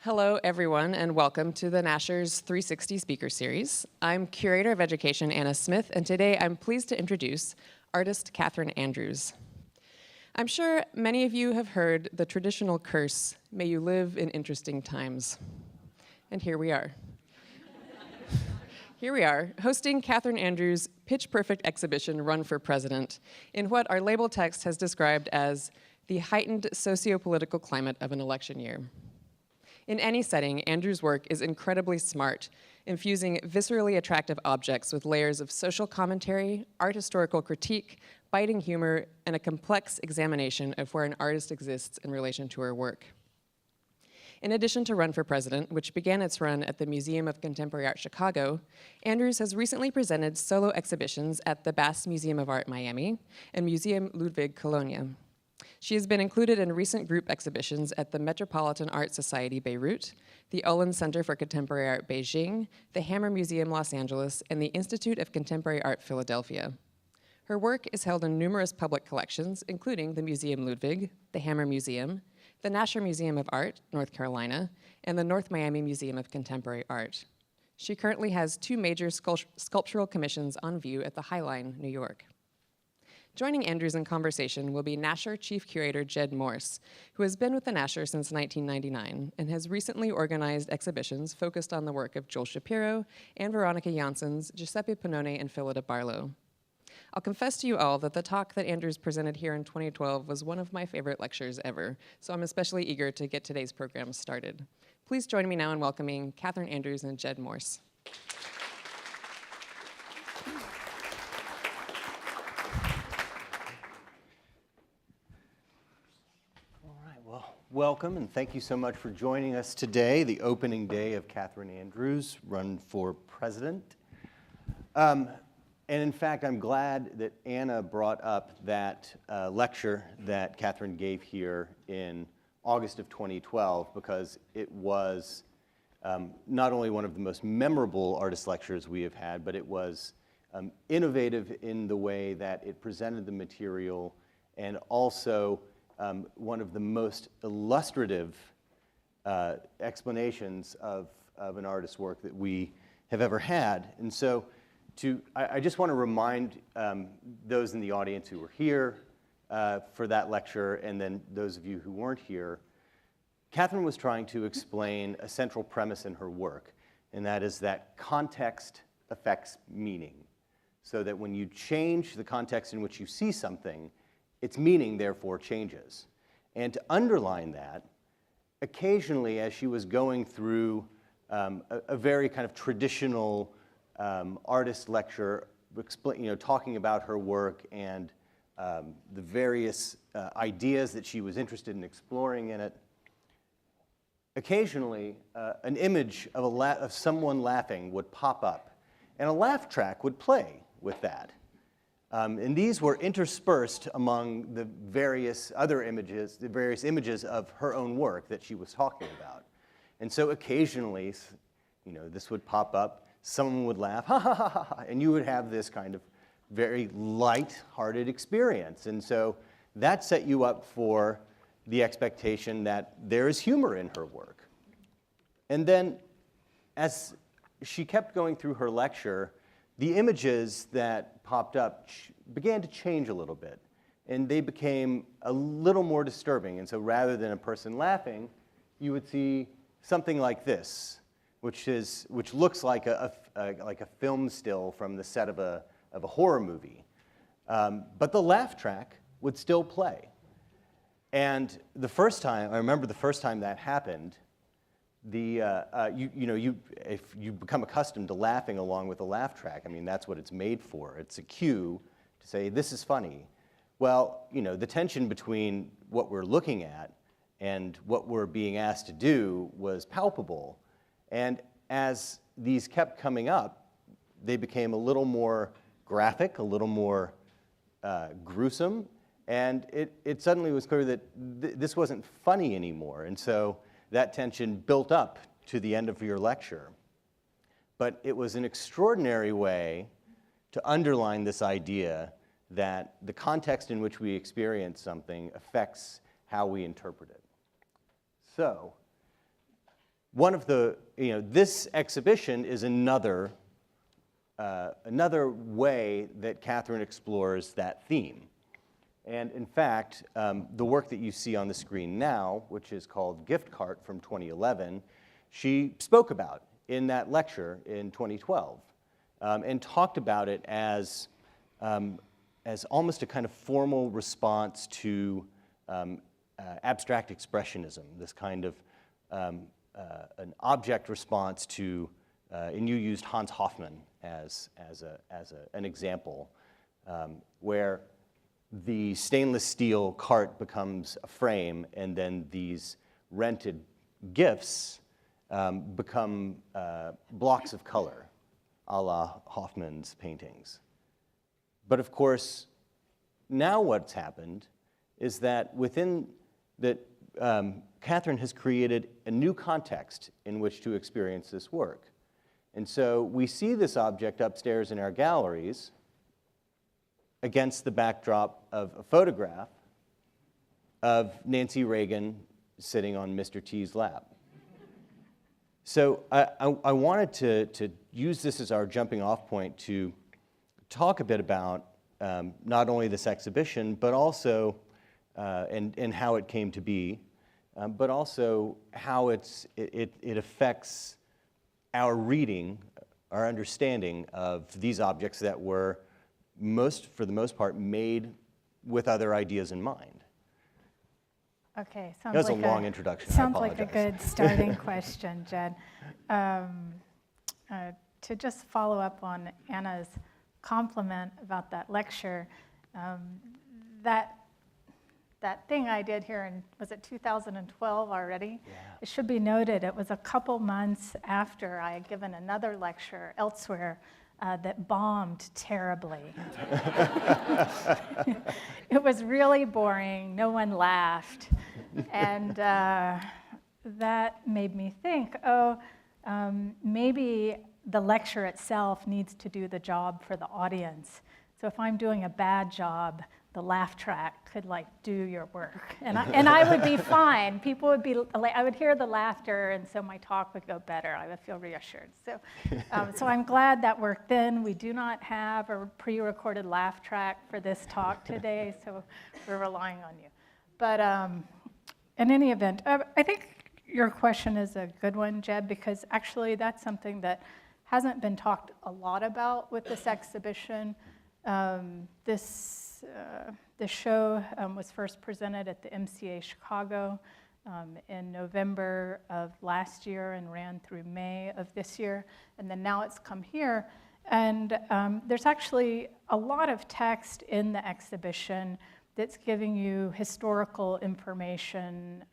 Hello, everyone, and welcome to the Nasher's 360 Speaker Series. I'm Curator of Education Anna Smith, and today I'm pleased to introduce artist Kathryn Andrews. I'm sure many of you have heard the traditional curse, "May you live in interesting times." And here we are. Here we are, hosting Kathryn Andrews' pitch-perfect exhibition, Run for President, in what our label text has described as the heightened socio-political climate of an election year. In any setting, Andrews' work is incredibly smart, infusing viscerally attractive objects with layers of social commentary, art historical critique, biting humor, and a complex examination of where an artist exists in relation to her work. In addition to Run for President, which began its run at the Museum of Contemporary Art Chicago, Andrews has recently presented solo exhibitions at the Bass Museum of Art Miami and Museum Ludwig Colonia. She has been included in recent group exhibitions at the Metropolitan Art Society Beirut, the Olin Center for Contemporary Art Beijing, the Hammer Museum Los Angeles, and the Institute of Contemporary Art Philadelphia. Her work is held in numerous public collections, including the Museum Ludwig, the Hammer Museum, the Nasher Museum of Art, North Carolina, and the North Miami Museum of Contemporary Art. She currently has two major sculptural commissions on view at the High Line, New York. Joining Andrews in conversation will be Nasher Chief Curator Judd Morse, who has been with the Nasher since 1999 and has recently organized exhibitions focused on the work of Joel Shapiro, Anne Veronica Janssens, Giuseppe Pannone, and Phillida Barlow. I'll confess to you all that the talk that Andrews presented here in 2012 was one of my favorite lectures ever, so I'm especially eager to get today's program started. Please join me now in welcoming Kathryn Andrews and Judd Morse. Welcome, and thank you so much for joining us today, the opening day of Kathryn Andrews' Run for President. And in fact, I'm glad that Anna brought up that lecture that Kathryn gave here in August of 2012, because it was not only one of the most memorable artist lectures we have had, but it was innovative in the way that it presented the material, and also one of the most illustrative explanations of an artist's work that we have ever had. And so I just want to remind those in the audience who were here for that lecture, and then those of you who weren't here, Kathryn was trying to explain a central premise in her work, and that is that context affects meaning. So that when you change the context in which you see something, its meaning, therefore, changes. And to underline that, occasionally, as she was going through a very kind of traditional artist lecture, talking about her work and the various ideas that she was interested in exploring in it, occasionally, an image of someone laughing would pop up, and a laugh track would play with that. And these were interspersed among the various other images, the various images of her own work that she was talking about. And so occasionally, this would pop up, someone would laugh, ha ha ha ha, ha, and you would have this kind of very light-hearted experience. And so that set you up for the expectation that there is humor in her work. And then, as she kept going through her lecture, the images that popped up began to change a little bit, and they became a little more disturbing. And so rather than a person laughing, you would see something like this, which looks like a film still from the set of a horror movie. But the laugh track would still play. And the first time, I remember the first time that happened, if you become accustomed to laughing along with a laugh track, I mean, that's what it's made for. It's a cue to say, this is funny. Well, the tension between what we're looking at and what we're being asked to do was palpable. And as these kept coming up, they became a little more graphic, a little more gruesome, and it suddenly was clear that this wasn't funny anymore. And so that tension built up to the end of your lecture. But it was an extraordinary way to underline this idea that the context in which we experience something affects how we interpret it. So one of the, this exhibition is another way that Kathryn explores that theme. And in fact, the work that you see on the screen now, which is called Gift Cart from 2011, she spoke about in that lecture in 2012, and talked about it as almost a kind of formal response to abstract expressionism, this kind of an object response to, and you used Hans Hofmann as an example, where the stainless steel cart becomes a frame, and then these rented gifts become blocks of color, a la Hofmann's paintings. But of course, now what's happened is that Kathryn has created a new context in which to experience this work. And so we see this object upstairs in our galleries against the backdrop of a photograph of Nancy Reagan sitting on Mr. T's lap. So I wanted to use this as our jumping off point to talk a bit about not only this exhibition, but also, and how it came to be, but also how it affects our reading, our understanding of these objects that were for the most part, made with other ideas in mind. Okay, that was a long introduction. Sounds like a good starting question, Judd. To just follow up on Anna's compliment about that lecture, that thing I did here in, was it 2012 already? Yeah. It should be noted, it was a couple months after I had given another lecture elsewhere that bombed terribly. It was really boring, no one laughed. And that made me think, maybe the lecture itself needs to do the job for the audience. So if I'm doing a bad job, the laugh track could do your work. And I would be fine. People would be, I would hear the laughter, and so my talk would go better. I would feel reassured. So I'm glad that worked in. We do not have a pre-recorded laugh track for this talk today, so we're relying on you. But in any event, I think your question is a good one, Jed, because actually that's something that hasn't been talked a lot about with this exhibition. The show was first presented at the MCA Chicago in November of last year and ran through May of this year, and then now it's come here. And there's actually a lot of text in the exhibition that's giving you historical information,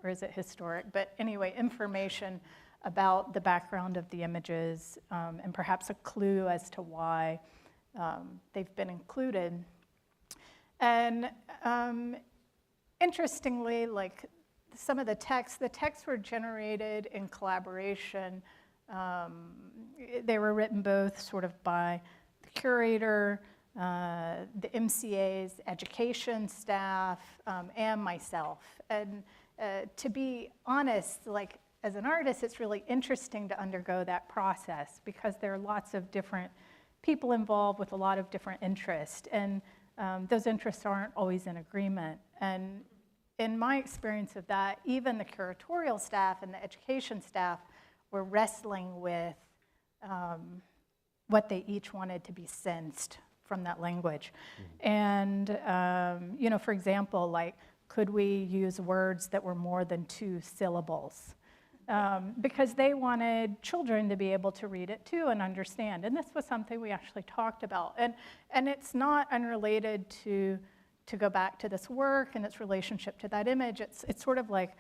or is it historic? But anyway, information about the background of the images, and perhaps a clue as to why they've been included. And interestingly, some of the texts were generated in collaboration. They were written both sort of by the curator, the MCA's education staff, and myself. And to be honest, as an artist, it's really interesting to undergo that process because there are lots of different people involved with a lot of different interests, and those interests aren't always in agreement. And in my experience of that, even the curatorial staff and the education staff were wrestling with what they each wanted to be sensed from that language. Mm-hmm. And, for example, could we use words that were more than 2 syllables? Because they wanted children to be able to read it too and understand. And this was something we actually talked about. And it's not unrelated to go back to this work and its relationship to that image. It's sort of like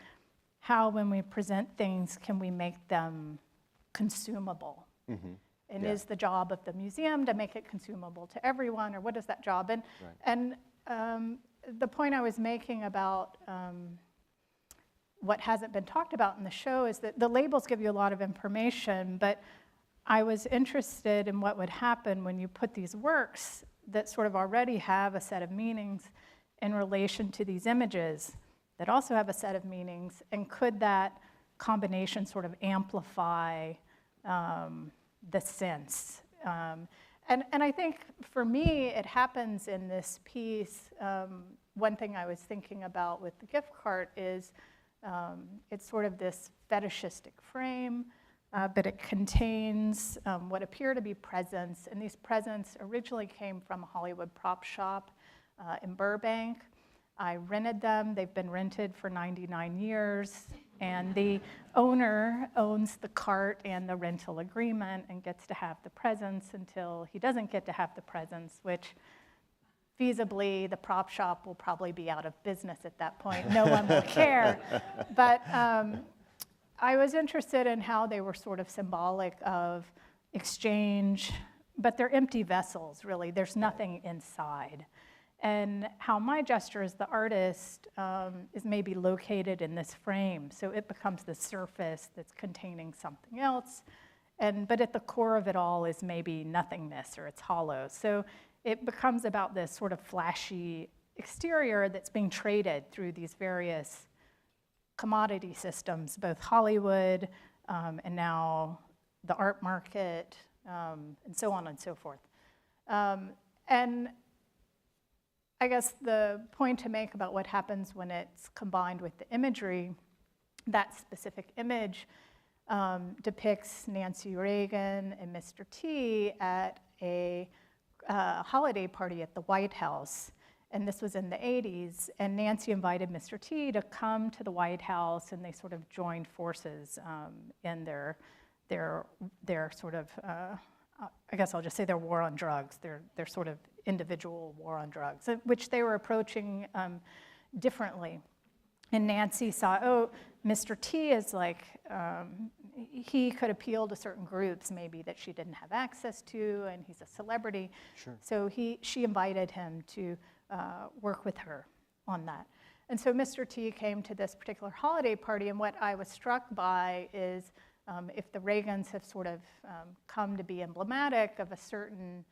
how, when we present things, can we make them consumable? Mm-hmm. And is the job of the museum to make it consumable to everyone, or what is that job? And the point I was making about what hasn't been talked about in the show is that the labels give you a lot of information, but I was interested in what would happen when you put these works that sort of already have a set of meanings in relation to these images that also have a set of meanings, and could that combinations sort of amplify the sense. And I think for me, it happens in this piece. One thing I was thinking about with the gift cart is it's sort of this fetishistic frame, but it contains what appear to be presents. And these presents originally came from a Hollywood prop shop in Burbank. I rented them. They've been rented for 99 years. And the owner owns the cart and the rental agreement and gets to have the presents until he doesn't get to have the presents, which feasibly the prop shop will probably be out of business at that point. No one will care. But I was interested in how they were sort of symbolic of exchange, but they're empty vessels, really. There's nothing inside. And how my gesture as the artist is maybe located in this frame. So it becomes the surface that's containing something else. But at the core of it all is maybe nothingness, or it's hollow. So it becomes about this sort of flashy exterior that's being traded through these various commodity systems, both Hollywood and now the art market, and so on and so forth. And I guess the point to make about what happens when it's combined with the imagery, that specific image depicts Nancy Reagan and Mr. T at a holiday party at the White House. And this was in the 80s. And Nancy invited Mr. T to come to the White House, and they sort of joined forces in their sort of, I guess I'll just say their war on drugs, their sort of individual war on drugs, which they were approaching differently. And Nancy saw, oh, Mr. T is like, he could appeal to certain groups maybe that she didn't have access to, and he's a celebrity. Sure. So she invited him to work with her on that. And so Mr. T came to this particular holiday party, and what I was struck by is if the Reagans have sort of come to be emblematic of a certain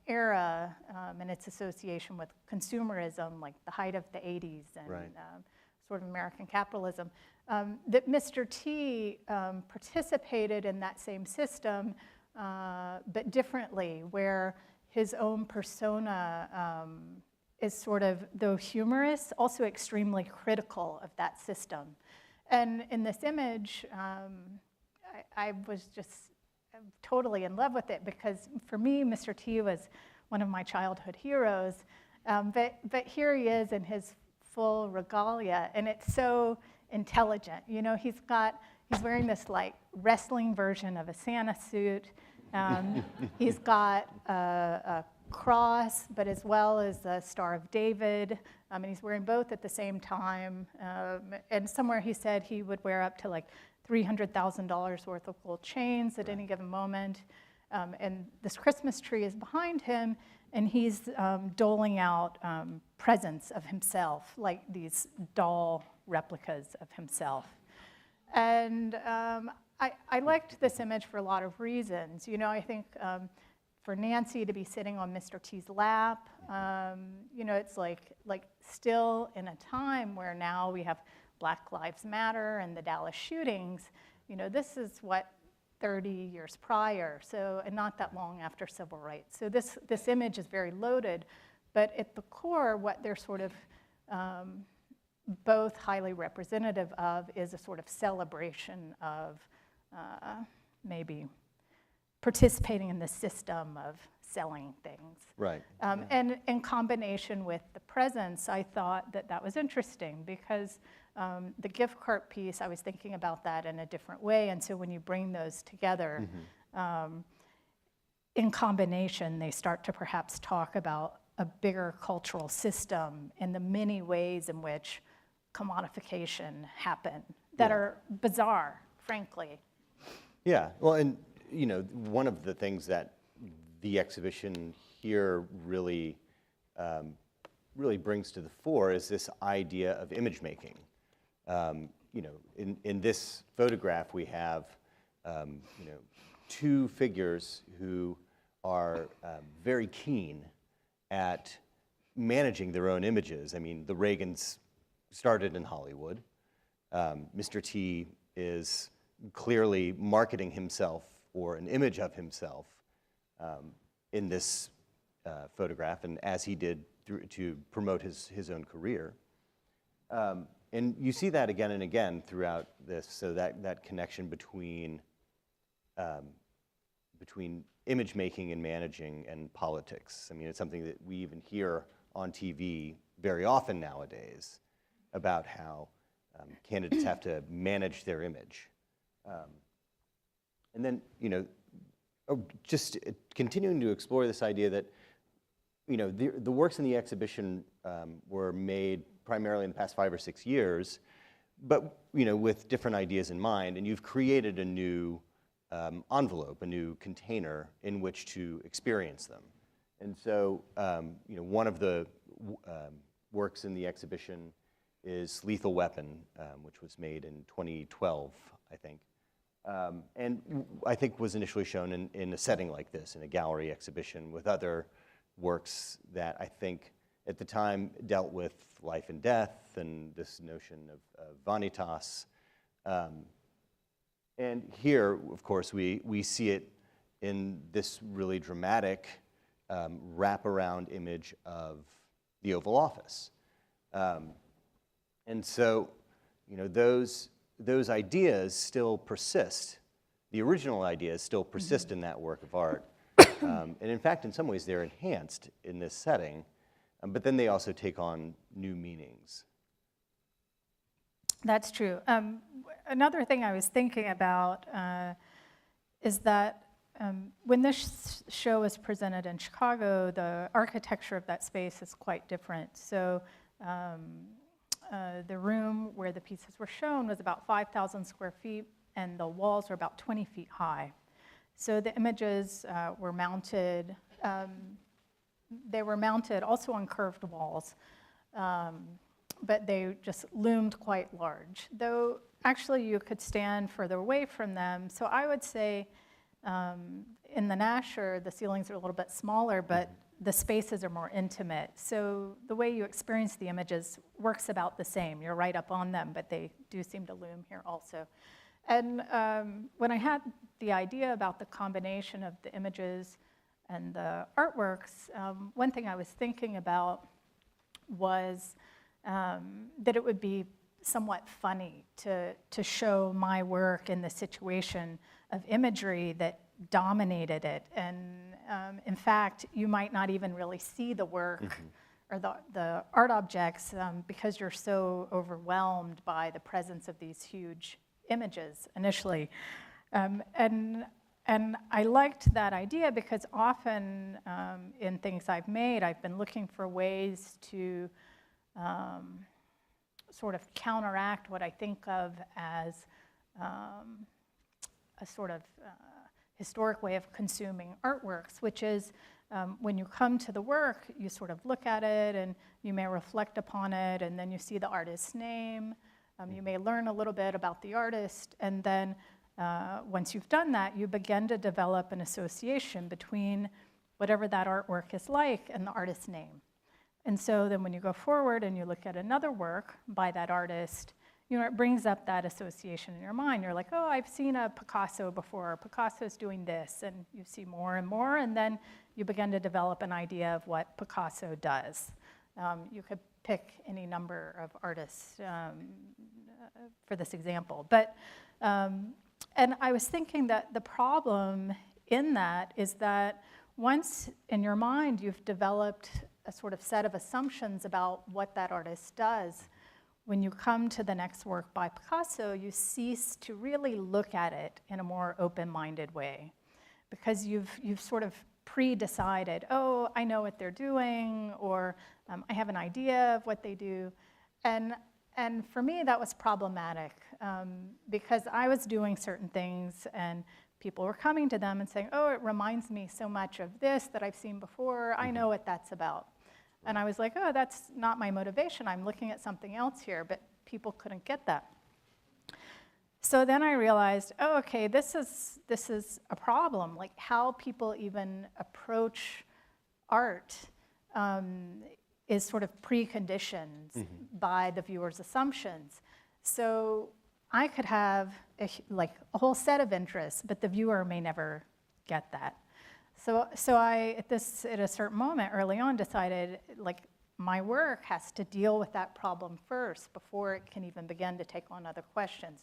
era and its association with consumerism, like the height of the 80s and Right. Sort of American capitalism, that Mr. T participated in that same system, but differently, where his own persona is sort of, though humorous, also extremely critical of that system. And in this image, I was just totally in love with it, because for me, Mr. T was one of my childhood heroes. But here he is in his full regalia, and it's so intelligent. You know, he's wearing this like wrestling version of a Santa suit. He's got a cross, but as well as the Star of David. And he's wearing both at the same time. And somewhere he said he would wear up to like $300,000 worth of gold chains at any given moment. And this Christmas tree is behind him, and he's doling out presents of himself, like these doll replicas of himself. And I liked this image for a lot of reasons. You know, I think for Nancy to be sitting on Mr. T's lap, you know, it's like still in a time where now we have Black Lives Matter and the Dallas shootings. You know, this is what 30 years prior, so, and not that long after civil rights. So this image is very loaded, but at the core, what they're sort of both highly representative of is a sort of celebration of maybe participating in the system of selling things. Right. And in combination with the presents, I thought that was interesting, because the gift cart piece, I was thinking about that in a different way. And so when you bring those together, in combination, they start to perhaps talk about a bigger cultural system and the many ways in which commodification happen that are bizarre, frankly. Yeah, well, and you know, one of the things that the exhibition here really brings to the fore is this idea of image making. You know, in this photograph, we have you know, two figures who are very keen at managing their own images. I mean, the Reagans started in Hollywood. Mr. T is clearly marketing himself or an image of himself in this photograph, and as he did to promote his own career. And you see that again and again throughout this, so that connection between image making and managing and politics. I mean, it's something that we even hear on TV very often nowadays about how candidates have to manage their image. And then, just continuing to explore this idea that, the works in the exhibition were made primarily in the past 5 or 6 years, but, with different ideas in mind, and you've created a new envelope, a new container in which to experience them. And so, one of the works in the exhibition is Lethal Weapon, which was made in 2012, I think. And I think was initially shown in a setting like this, in a gallery exhibition with other works that I think at the time dealt with life and death and this notion of vanitas. And here, of course, we see it in this really dramatic wraparound image of the Oval Office. And so, those ideas still persist. The original ideas still persist in that work of art. And in fact, in some ways, they're enhanced in this setting, but then they also take on new meanings. That's true. Another thing I was thinking about is that when this show was presented in Chicago, the architecture of that space is quite different. So the room where the pieces were shown was about 5,000 square feet, and the walls were about 20 feet high. So the images were mounted, they were mounted also on curved walls, but they just loomed quite large. Though actually you could stand further away from them. So I would say in the Nasher, the ceilings are a little bit smaller, but the spaces are more intimate. So the way you experience the images works about the same. You're right up on them, but they do seem to loom here also. And when I had the idea about the combination of the images and the artworks, one thing I was thinking about was that it would be somewhat funny to show my work in the situation of imagery that dominated it. And in fact, you might not even really see the work or the art objects because you're so overwhelmed by the presence of these huge images initially. And I liked that idea because often in things I've made, I've been looking for ways to sort of counteract what I think of as a sort of historic way of consuming artworks, which is when you come to the work, you sort of look at it and you may reflect upon it, and then you see the artist's name. You may learn a little bit about the artist, and then once you've done that, you begin to develop an association between whatever that artwork is like and the artist's name. And so then when you go forward and you look at another work by that artist, it brings up that association in your mind. You're like, oh, I've seen a Picasso before. Picasso's doing this, and you see more and more, and then you begin to develop an idea of what Picasso does. You could pick any number of artists for this example. But, and I was thinking that the problem in that is that once in your mind you've developed a sort of set of assumptions about what that artist does, when you come to the next work by Picasso, you cease to really look at it in a more open-minded way, because you've sort of pre-decided, oh, I know what they're doing, or I have an idea of what they do. And for me, that was problematic, because I was doing certain things, and people were coming to them and saying, oh, it reminds me so much of this that I've seen before. I know what that's about. And I was like, oh, that's not my motivation. I'm looking at something else here, but people couldn't get that. So then I realized, oh, okay, this is a problem. Like, how people even approach art is sort of preconditioned by the viewer's assumptions. So I could have like a whole set of interests, but the viewer may never get that. So I, at a certain moment early on, decided like my work has to deal with that problem first before it can even begin to take on other questions.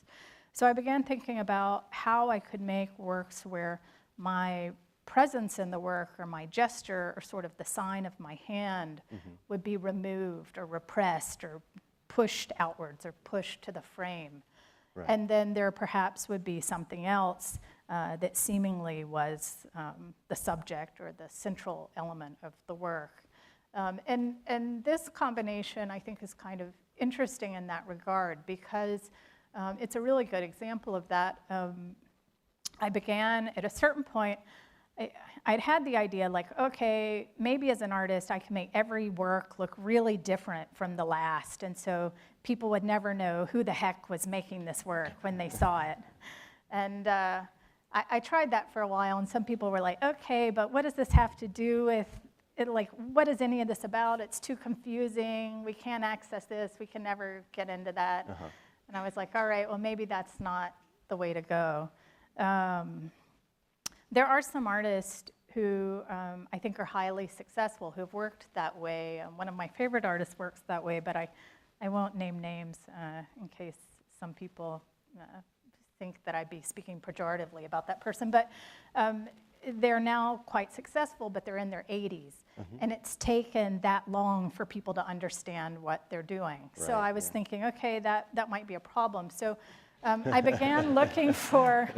So I began thinking about how I could make works where my presence in the work or my gesture or sort of the sign of my hand would be removed or repressed or pushed outwards or pushed to the frame. Right. And then there perhaps would be something else that seemingly was the subject or the central element of the work. And this combination, I think, is kind of interesting in that regard because it's a really good example of that. I began at a certain point, I'd had the idea like, okay, maybe as an artist I can make every work look really different from the last, and so people would never know who the heck was making this work when they saw it. And I tried that for a while, and some people were like, okay, but what does this have to do with it? Like, what is any of this about? It's too confusing. We can't access this. We can never get into that. And I was like, all right, well, maybe that's not the way to go. There are some artists who I think are highly successful who've worked that way. One of my favorite artists works that way, but I won't name names in case some people think that I'd be speaking pejoratively about that person. But they're now quite successful, but they're in their 80s. And it's taken that long for people to understand what they're doing. Right, so I was thinking, okay, that might be a problem. So I began looking for,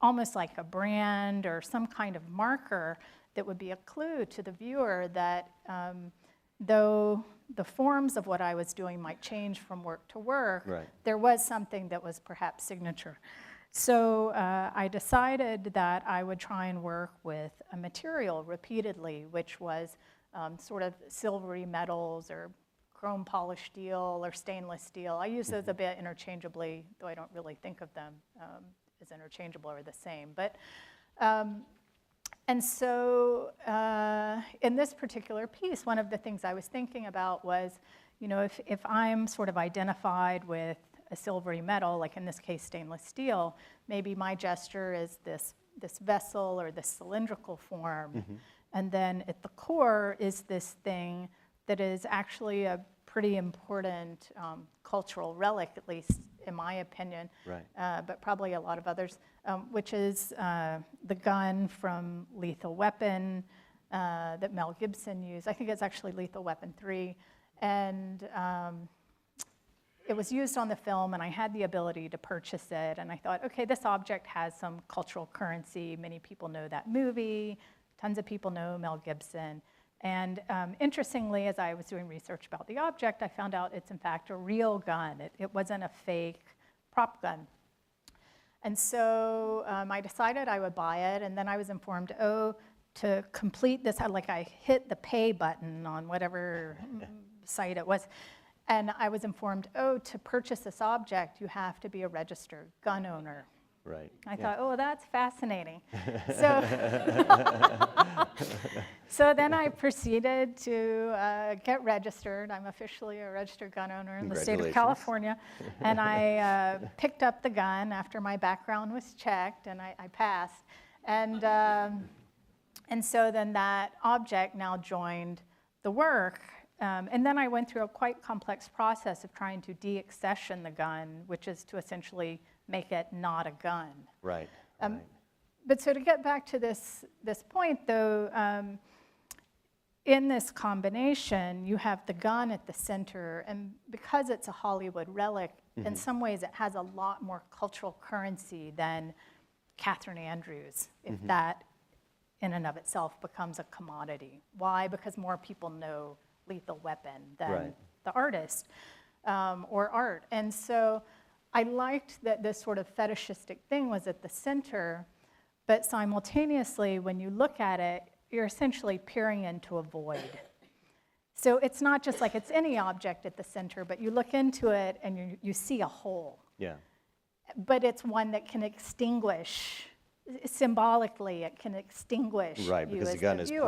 almost like a brand or some kind of marker that would be a clue to the viewer that though the forms of what I was doing might change from work to work, right, there was something that was perhaps signature. So I decided that I would try and work with a material repeatedly, which was sort of silvery metals or chrome polished steel or stainless steel. I use those a bit interchangeably, though I don't really think of them as interchangeable or the same. But and so in this particular piece, one of the things I was thinking about was, you know, if I'm sort of identified with a silvery metal, like in this case stainless steel, maybe my gesture is this vessel or this cylindrical form. And then at the core is this thing that is actually a pretty important cultural relic, at least in my opinion, right, but probably a lot of others, which is the gun from Lethal Weapon that Mel Gibson used. I think it's actually Lethal Weapon 3. And it was used on the film, and I had the ability to purchase it. And I thought, okay, this object has some cultural currency. Many people know that movie. Tons of people know Mel Gibson. And interestingly, as I was doing research about the object, I found out it's in fact a real gun. It wasn't a fake prop gun. And so I decided I would buy it, and then I was informed, to complete this, I hit the pay button on whatever site it was, and I was informed, to purchase this object, you have to be a registered gun owner. Right. I thought, that's fascinating. So then I proceeded to get registered. I'm officially a registered gun owner in the state of California. And I picked up the gun after my background was checked, and I passed. And so then that object now joined the work. And then I went through a quite complex process of trying to de-accession the gun, which is to essentially make it not a gun. Right. But so to get back to this point, though, in this combination, you have the gun at the center, and because it's a Hollywood relic, in some ways it has a lot more cultural currency than Kathryn Andrews, if that in and of itself becomes a commodity. Why? Because more people know Lethal Weapon than the artist or art. And so I liked that this sort of fetishistic thing was at the center, but simultaneously, when you look at it, you're essentially peering into a void. So it's not just like it's any object at the center, but you look into it and you see a hole. Yeah. But it's one that can extinguish, symbolically, it can extinguish right, you because as the gun the is viewer.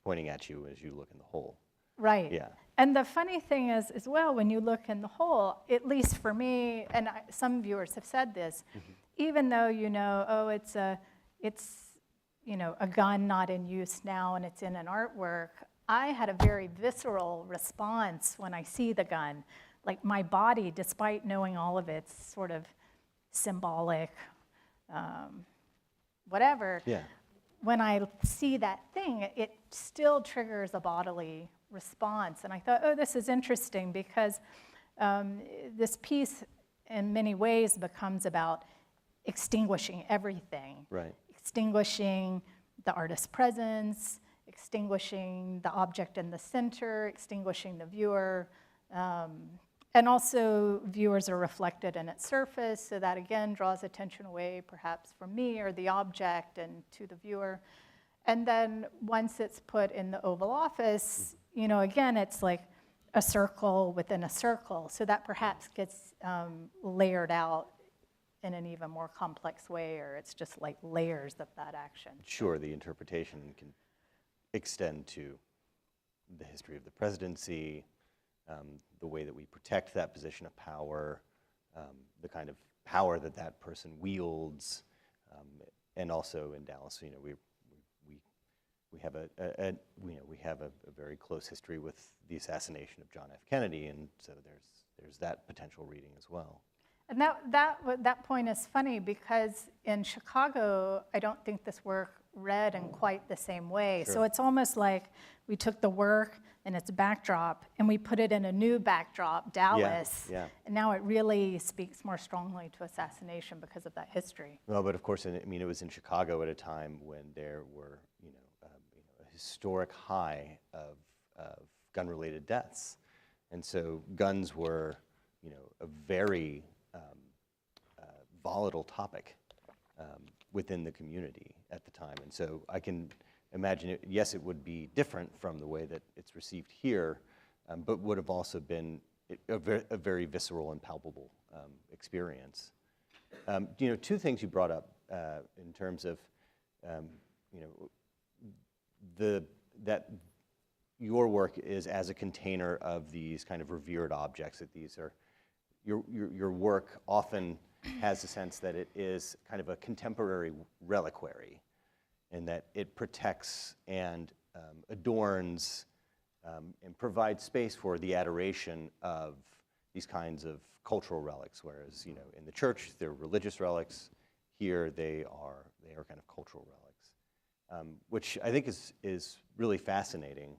pointing at you as you look in the hole. Right. Yeah. And the funny thing is, as well, when you look in the whole, at least for me, and some viewers have said this, even though oh, it's a gun not in use now and it's in an artwork, I had a very visceral response when I see the gun. Like my body, despite knowing all of its sort of symbolic, whatever, when I see that thing, it still triggers a bodily response. And I thought, oh, this is interesting because this piece in many ways becomes about extinguishing everything. Right. Extinguishing the artist's presence, extinguishing the object in the center, extinguishing the viewer. And also viewers are reflected in its surface, so that again draws attention away perhaps from me or the object and to the viewer. And then once it's put in the Oval Office, again, it's like a circle within a circle, so that perhaps gets layered out in an even more complex way, or it's just like layers of that action. Sure, the interpretation can extend to the history of the presidency, the way that we protect that position of power, the kind of power that that person wields, and also in Dallas, we have a very close history with the assassination of John F. Kennedy, and so there's that potential reading as well. And that point is funny because in Chicago, I don't think this work read in quite the same way. Sure. So it's almost like we took the work and its backdrop and we put it in a new backdrop, Dallas. Yeah. And now it really speaks more strongly to assassination because of that history. Well, but of course, it was in Chicago at a time when there were, a historic high of gun-related deaths, and so guns were, a very volatile topic within the community at the time. And so I can imagine, yes, it would be different from the way that it's received here, but would have also been a very visceral and palpable experience. Two things you brought up in terms of, that your work is as a container of these kind of revered objects, that these are, your work often has a sense that it is kind of a contemporary reliquary, and that it protects and adorns and provides space for the adoration of these kinds of cultural relics, whereas in the church they're religious relics. Here they are kind of cultural relics, which I think is really fascinating.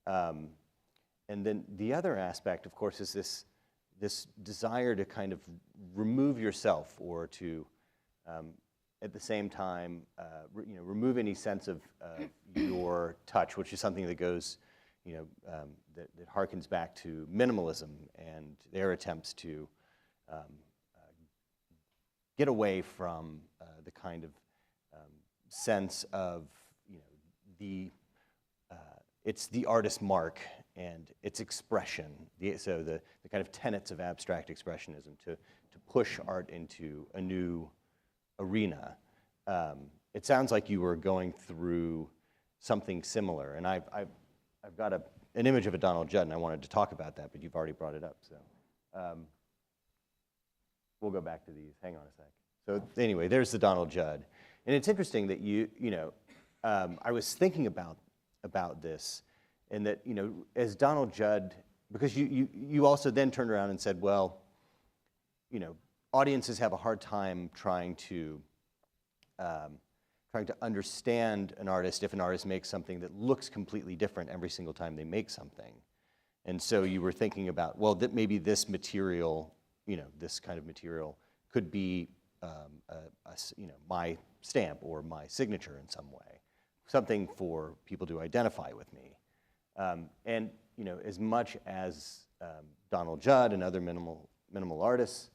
And then the other aspect, of course, is this desire to kind of remove yourself, or to, at the same time, remove any sense of your touch, which is something that goes, that harkens back to minimalism and their attempts to get away from the kind of sense of, it's the artist's mark and its expression. So the kind of tenets of abstract expressionism to push art into a new arena. It sounds like you were going through something similar, and I've got an image of a Donald Judd, and I wanted to talk about that, but you've already brought it up, so we'll go back to these. Hang on a sec. So anyway, there's the Donald Judd, and it's interesting that I was thinking about this, and that as Donald Judd, because you also then turned around and said, well, audiences have a hard time trying to understand an artist if an artist makes something that looks completely different every single time they make something. And so you were thinking about, well, that maybe this material, this kind of material could be my stamp or my signature in some way, something for people to identify with me. And as much as Donald Judd and other minimal artists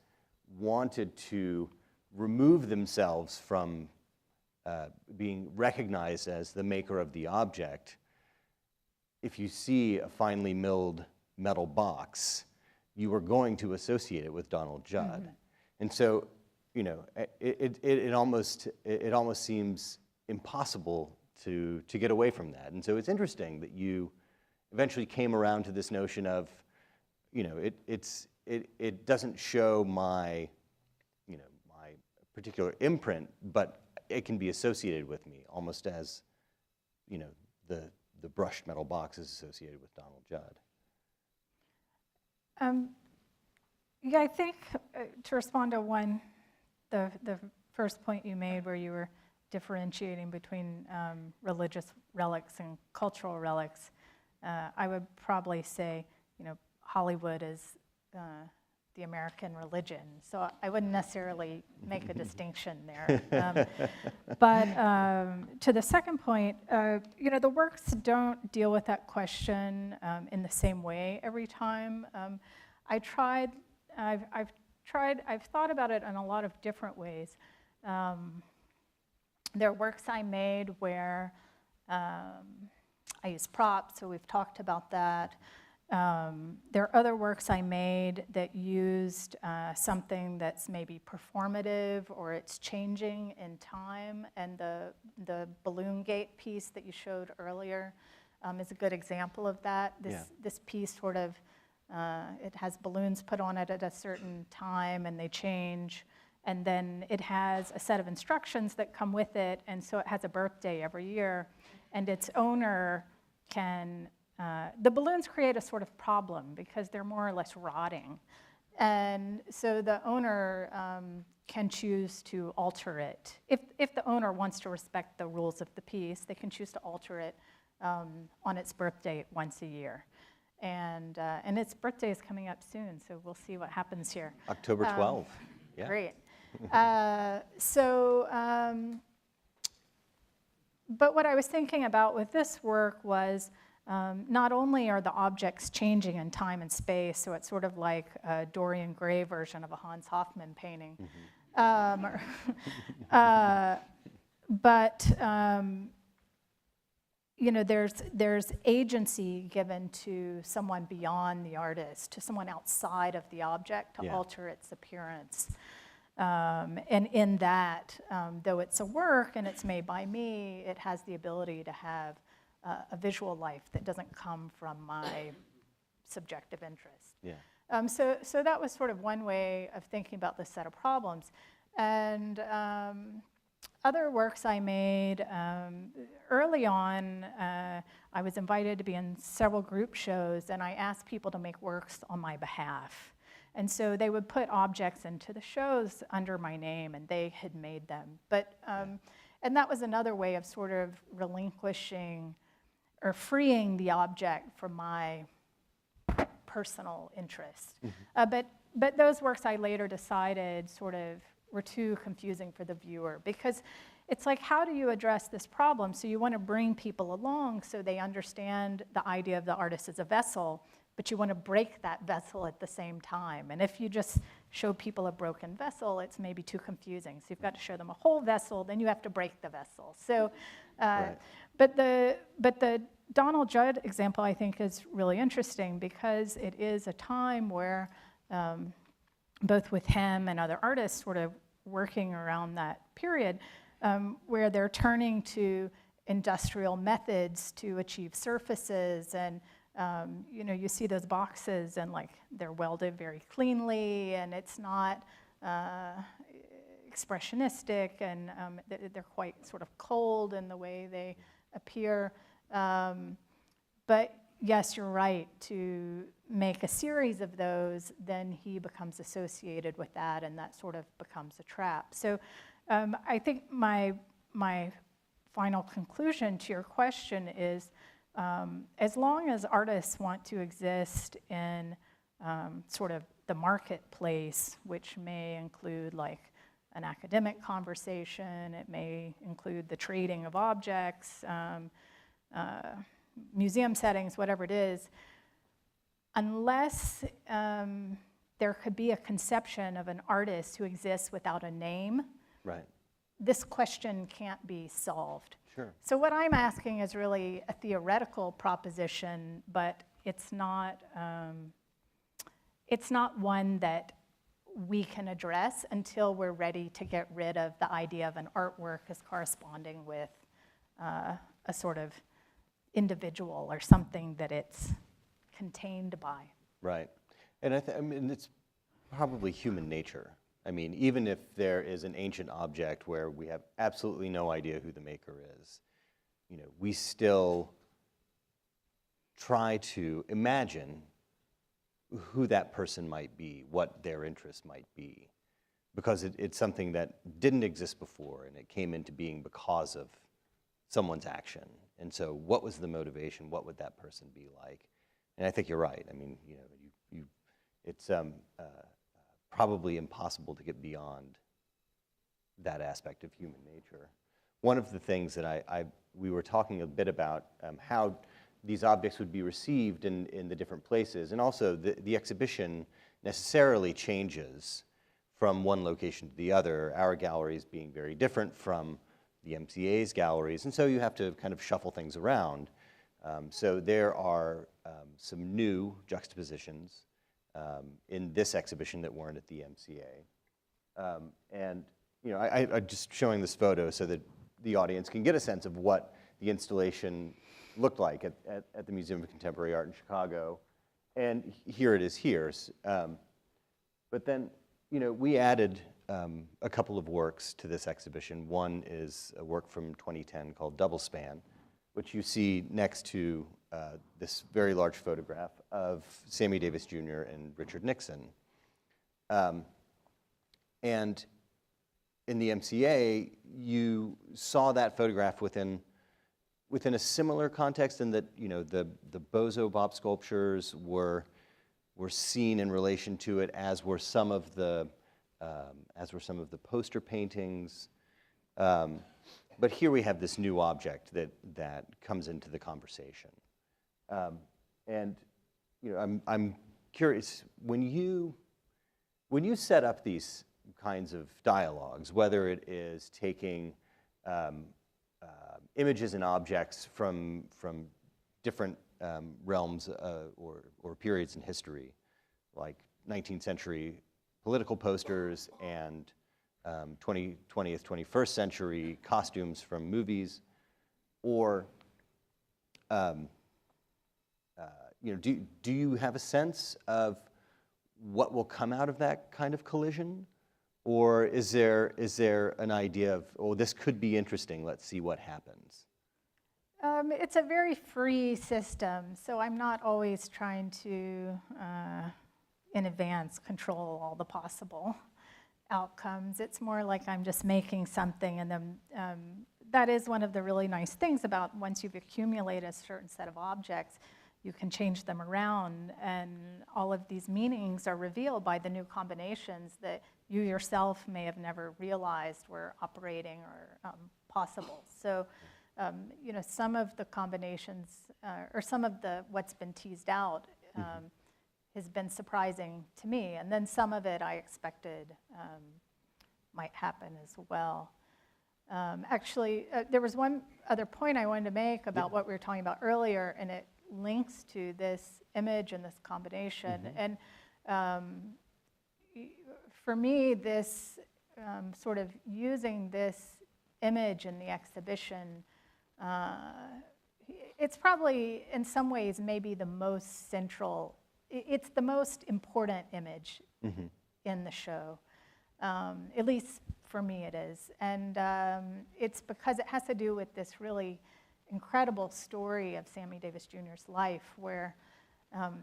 wanted to remove themselves from being recognized as the maker of the object, if you see a finely milled metal box, you are going to associate it with Donald Judd. Mm-hmm. And so, it almost seems impossible to get away from that. And so it's interesting that you, eventually came around to this notion of, it doesn't show my, my particular imprint, but it can be associated with me, almost as, the brushed metal box is associated with Donald Judd. Yeah, I think to respond to the first point you made where you were differentiating between religious relics and cultural relics, I would probably say, Hollywood is the American religion. So I wouldn't necessarily make a distinction there. But to the second point, the works don't deal with that question in the same way every time. I've thought about it in a lot of different ways. There are works I made where I use props, so we've talked about that. There are other works I made that used something that's maybe performative or it's changing in time, and the balloon gate piece that you showed earlier is a good example of that. This piece sort of, it has balloons put on it at a certain time and they change, and then it has a set of instructions that come with it, and so it has a birthday every year, and its owner can, the balloons create a sort of problem because they're more or less rotting. And so the owner can choose to alter it. If the owner wants to respect the rules of the piece, they can choose to alter it on its birthday once a year. And its birthday is coming up soon, so we'll see what happens here. October 12th. Yeah. Great. But what I was thinking about with this work was not only are the objects changing in time and space, so it's sort of like a Dorian Gray version of a Hans Hofmann painting, but there's agency given to someone beyond the artist, to someone outside of the object to alter its appearance. And in that, though it's a work and it's made by me, it has the ability to have a visual life that doesn't come from my subjective interest. Yeah. So that was sort of one way of thinking about this set of problems. And other works I made, early on, I was invited to be in several group shows, and I asked people to make works on my behalf. And so they would put objects into the shows under my name, and they had made them. But, and that was another way of sort of relinquishing or freeing the object from my personal interest. But those works I later decided sort of were too confusing for the viewer, because it's like, how do you address this problem? So you want to bring people along so they understand the idea of the artist as a vessel, but you want to break that vessel at the same time. And if you just show people a broken vessel, it's maybe too confusing. So you've got to show them a whole vessel, then you have to break the vessel. So, Right. but the Donald Judd example, I think, is really interesting because it is a time where both with him and other artists sort of working around that period, where they're turning to industrial methods to achieve surfaces, and you see those boxes and like they're welded very cleanly, and it's not expressionistic, and they're quite sort of cold in the way they appear. But yes, you're right, to make a series of those, then he becomes associated with that, and that sort of becomes a trap. So I think my final conclusion to your question is, as long as artists want to exist in sort of the marketplace, which may include like an academic conversation, it may include the trading of objects, museum settings, whatever it is, unless there could be a conception of an artist who exists without a name, Right. this question can't be solved. Sure. So what I'm asking is really a theoretical proposition, but it's not one that we can address until we're ready to get rid of the idea of an artwork as corresponding with a sort of individual or something that it's contained by. Right. And I mean, it's probably human nature. I mean, even if there is an ancient object where we have absolutely no idea who the maker is, you know, we still try to imagine who that person might be, what their interest might be, because it's something that didn't exist before, and it came into being because of someone's action. And so what was the motivation? What would that person be like? And I think you're right. I mean, you know, it's probably impossible to get beyond that aspect of human nature. One of the things that we were talking a bit about how these objects would be received in the different places, and also the exhibition necessarily changes from one location to the other, our galleries being very different from the MCA's galleries, and so you have to kind of shuffle things around. So there are some new juxtapositions in this exhibition that weren't at the MCA. And you know, I'm just showing this photo so that the audience can get a sense of what the installation looked like at the Museum of Contemporary Art in Chicago. And here it is here. But then, you know, we added a couple of works to this exhibition. One is a work from 2010 called Double Span, which you see next to this very large photograph of Sammy Davis Jr. and Richard Nixon. And in the MCA, you saw that photograph within a similar context, in that, you know, the Bozo Bob sculptures were seen in relation to it, as were some of the poster paintings. But here we have this new object that comes into the conversation. And you know, I'm curious, when you set up these kinds of dialogues, whether it is taking images and objects from different realms or periods in history, like 19th century political posters and 20th, 21st century costumes from movies, or you know, do you have a sense of what will come out of that kind of collision? Or is there an idea of, oh, this could be interesting, let's see what happens? It's a very free system, so I'm not always trying to, in advance, control all the possible outcomes. It's more like I'm just making something, and then that is one of the really nice things about once you've accumulated a certain set of objects, you can change them around, and all of these meanings are revealed by the new combinations that you yourself may have never realized were operating or possible. So, you know, some of the combinations, or some of what's been teased out has been surprising to me, and then some of it I expected might happen as well. Actually, there was one other point I wanted to make about what we were talking about earlier, and it links to this image and this combination. And for me, this sort of using this image in the exhibition, it's probably in some ways maybe the most central, it's the most important image in the show. At least for me it is. And it's because it has to do with this really incredible story of Sammy Davis Jr.'s life, where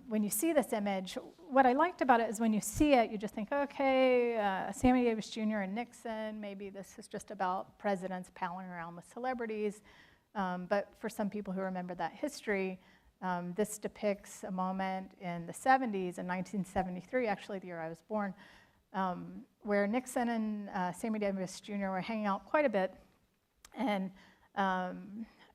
when you see this image, what I liked about it is when you see it, you just think, okay, Sammy Davis Jr. and Nixon, maybe this is just about presidents palling around with celebrities. But for some people who remember that history, this depicts a moment in the 70s, in 1973, actually the year I was born, where Nixon and Sammy Davis Jr. were hanging out quite a bit. And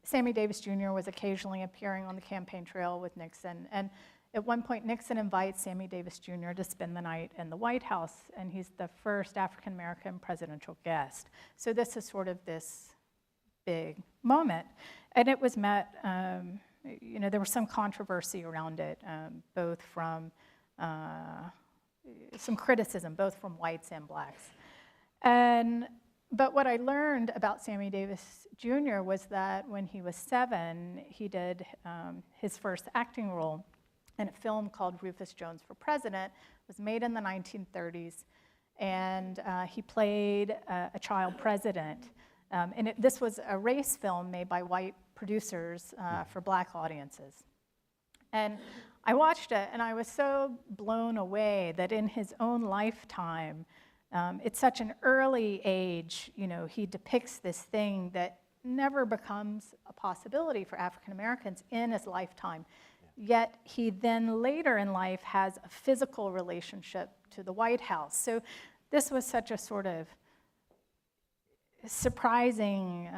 Sammy Davis Jr. was occasionally appearing on the campaign trail with Nixon. And at one point, Nixon invites Sammy Davis Jr. to spend the night in the White House, and he's the first African-American presidential guest. So this is sort of this big moment. And it was met, you know, there was some controversy around it, both from, some criticism, both from whites and blacks. And But what I learned about Sammy Davis Jr. was that when he was 7, he did his first acting role in a film called Rufus Jones for President. It was made in the 1930s, and he played a child president. And this was a race film made by white producers for black audiences. And I watched it, and I was so blown away that in his own lifetime, at such an early age, he depicts this thing that never becomes a possibility for African Americans in his lifetime. Yet he then later in life has a physical relationship to the White House. So this was such a sort of surprising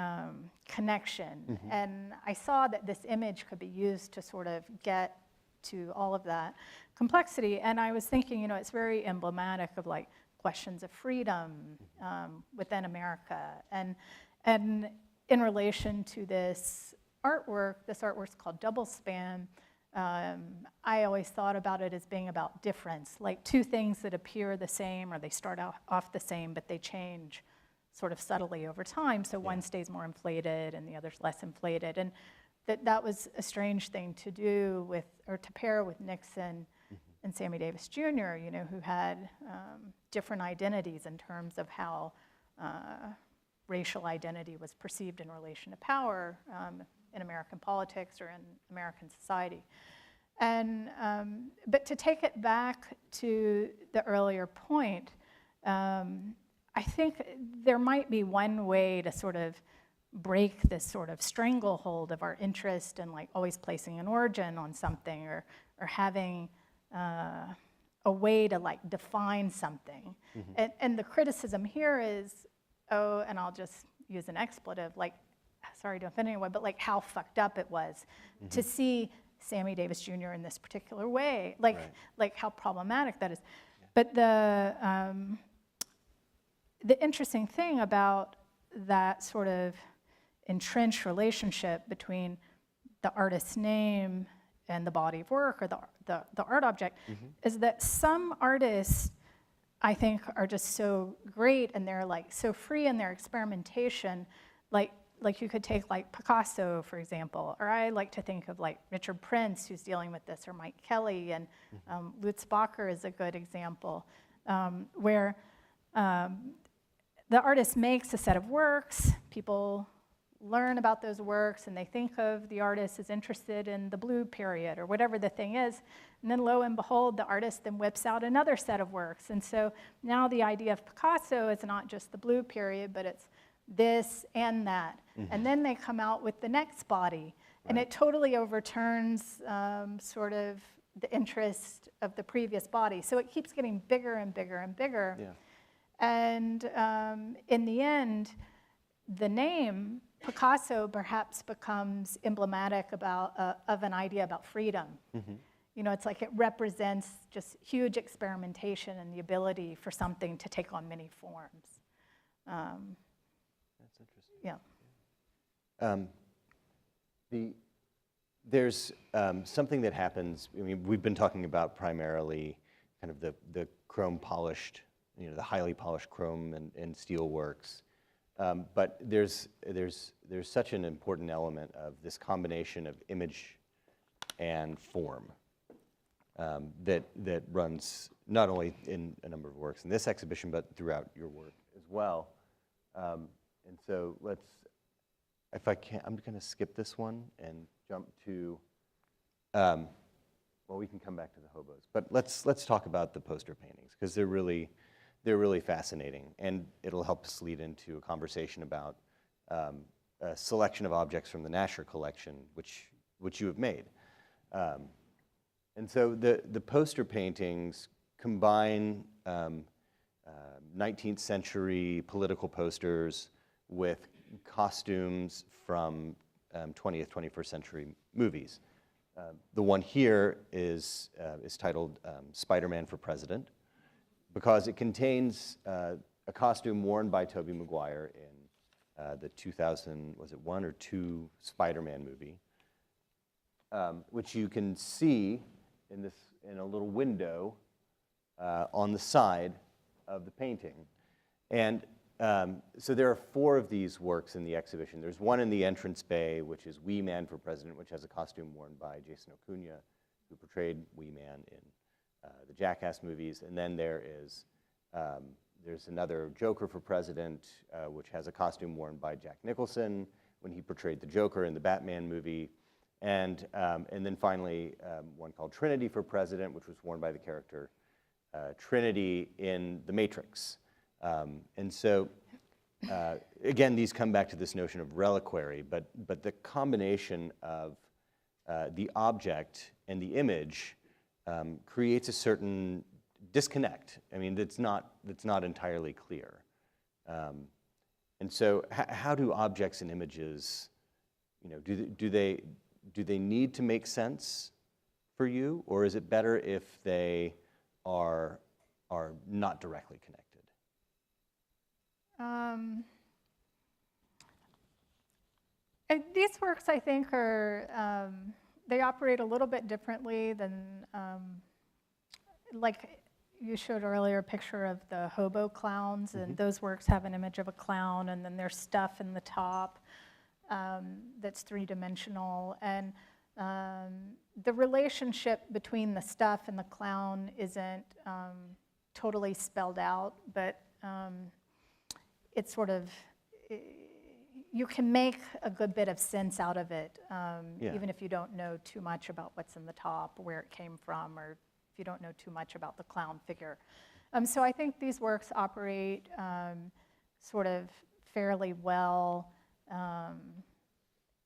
connection. And I saw that this image could be used to sort of get to all of that complexity. And I was thinking, it's very emblematic of like questions of freedom within America. And in relation to this artwork's called Double Span. I always thought about it as being about difference, like two things that appear the same, or they start off the same, but they change sort of subtly over time. So one stays more inflated and the other's less inflated. And that was a strange thing to do with, or to pair with Nixon and Sammy Davis Jr., who had different identities in terms of how racial identity was perceived in relation to power in American politics or in American society. And, but to take it back to the earlier point, I think there might be one way to sort of break this sort of stranglehold of our interest in like always placing an origin on something, or having a way to like define something. And the criticism here is, and I'll just use an expletive, like, sorry to offend anyone, but like how fucked up it was to see Sammy Davis Jr. in this particular way, like how problematic that is. But the interesting thing about that sort of entrenched relationship between the artist's name and the body of work, or the art object, is that some artists, I think, are just so great, and they're like so free in their experimentation. Like you could take like Picasso, for example, or I like to think of like Richard Prince, who's dealing with this, or Mike Kelly, and Lutz Bacher is a good example, where the artist makes a set of works, people learn about those works, and they think of the artist as interested in the blue period, or whatever the thing is, and then lo and behold, the artist then whips out another set of works. And so now the idea of Picasso is not just the blue period, but it's this and that. And then they come out with the next body, and it totally overturns sort of the interest of the previous body. So it keeps getting bigger and bigger and bigger. And in the end, the name Picasso perhaps becomes emblematic of an idea about freedom. It's like it represents just huge experimentation and the ability for something to take on many forms. That's interesting. Yeah. There's something that happens. I mean, we've been talking about primarily kind of the chrome polished, the highly polished chrome and steel works. But there's such an important element of this combination of image and form that runs not only in a number of works in this exhibition, but throughout your work as well. And so if I can, I'm going to skip this one and jump to, well, we can come back to the hobos. But let's talk about the poster paintings, because they're really fascinating, and it'll help us lead into a conversation about a selection of objects from the Nasher collection, which you have made. And so the poster paintings combine 19th century political posters with costumes from 20th, 21st century movies. The one here is titled Spider-Man for President, because it contains a costume worn by Tobey Maguire in the 2000, was it 1 or 2 Spider-Man movie, which you can see in a little window on the side of the painting. And So there are 4 of these works in the exhibition. There's one in the entrance bay, which is Wee Man for President, which has a costume worn by Jason Acuna, who portrayed Wee Man in the Jackass movies. And then there's another Joker for President, which has a costume worn by Jack Nicholson when he portrayed the Joker in the Batman movie. And then finally, one called Trinity for President, which was worn by the character Trinity in The Matrix. And so, again, these come back to this notion of reliquary, but the combination of the object and the image creates a certain disconnect. I mean, that's not entirely clear. And so, how do objects and images, do they need to make sense for you, or is it better if they are not directly connected? These works, I think, are, they operate a little bit differently than, like you showed earlier, a picture of the hobo clowns, and those works have an image of a clown, and then there's stuff in the top that's three-dimensional. And the relationship between the stuff and the clown isn't totally spelled out, but it's sort of, you can make a good bit of sense out of it, even if you don't know too much about what's in the top, where it came from, or if you don't know too much about the clown figure. So I think these works operate sort of fairly well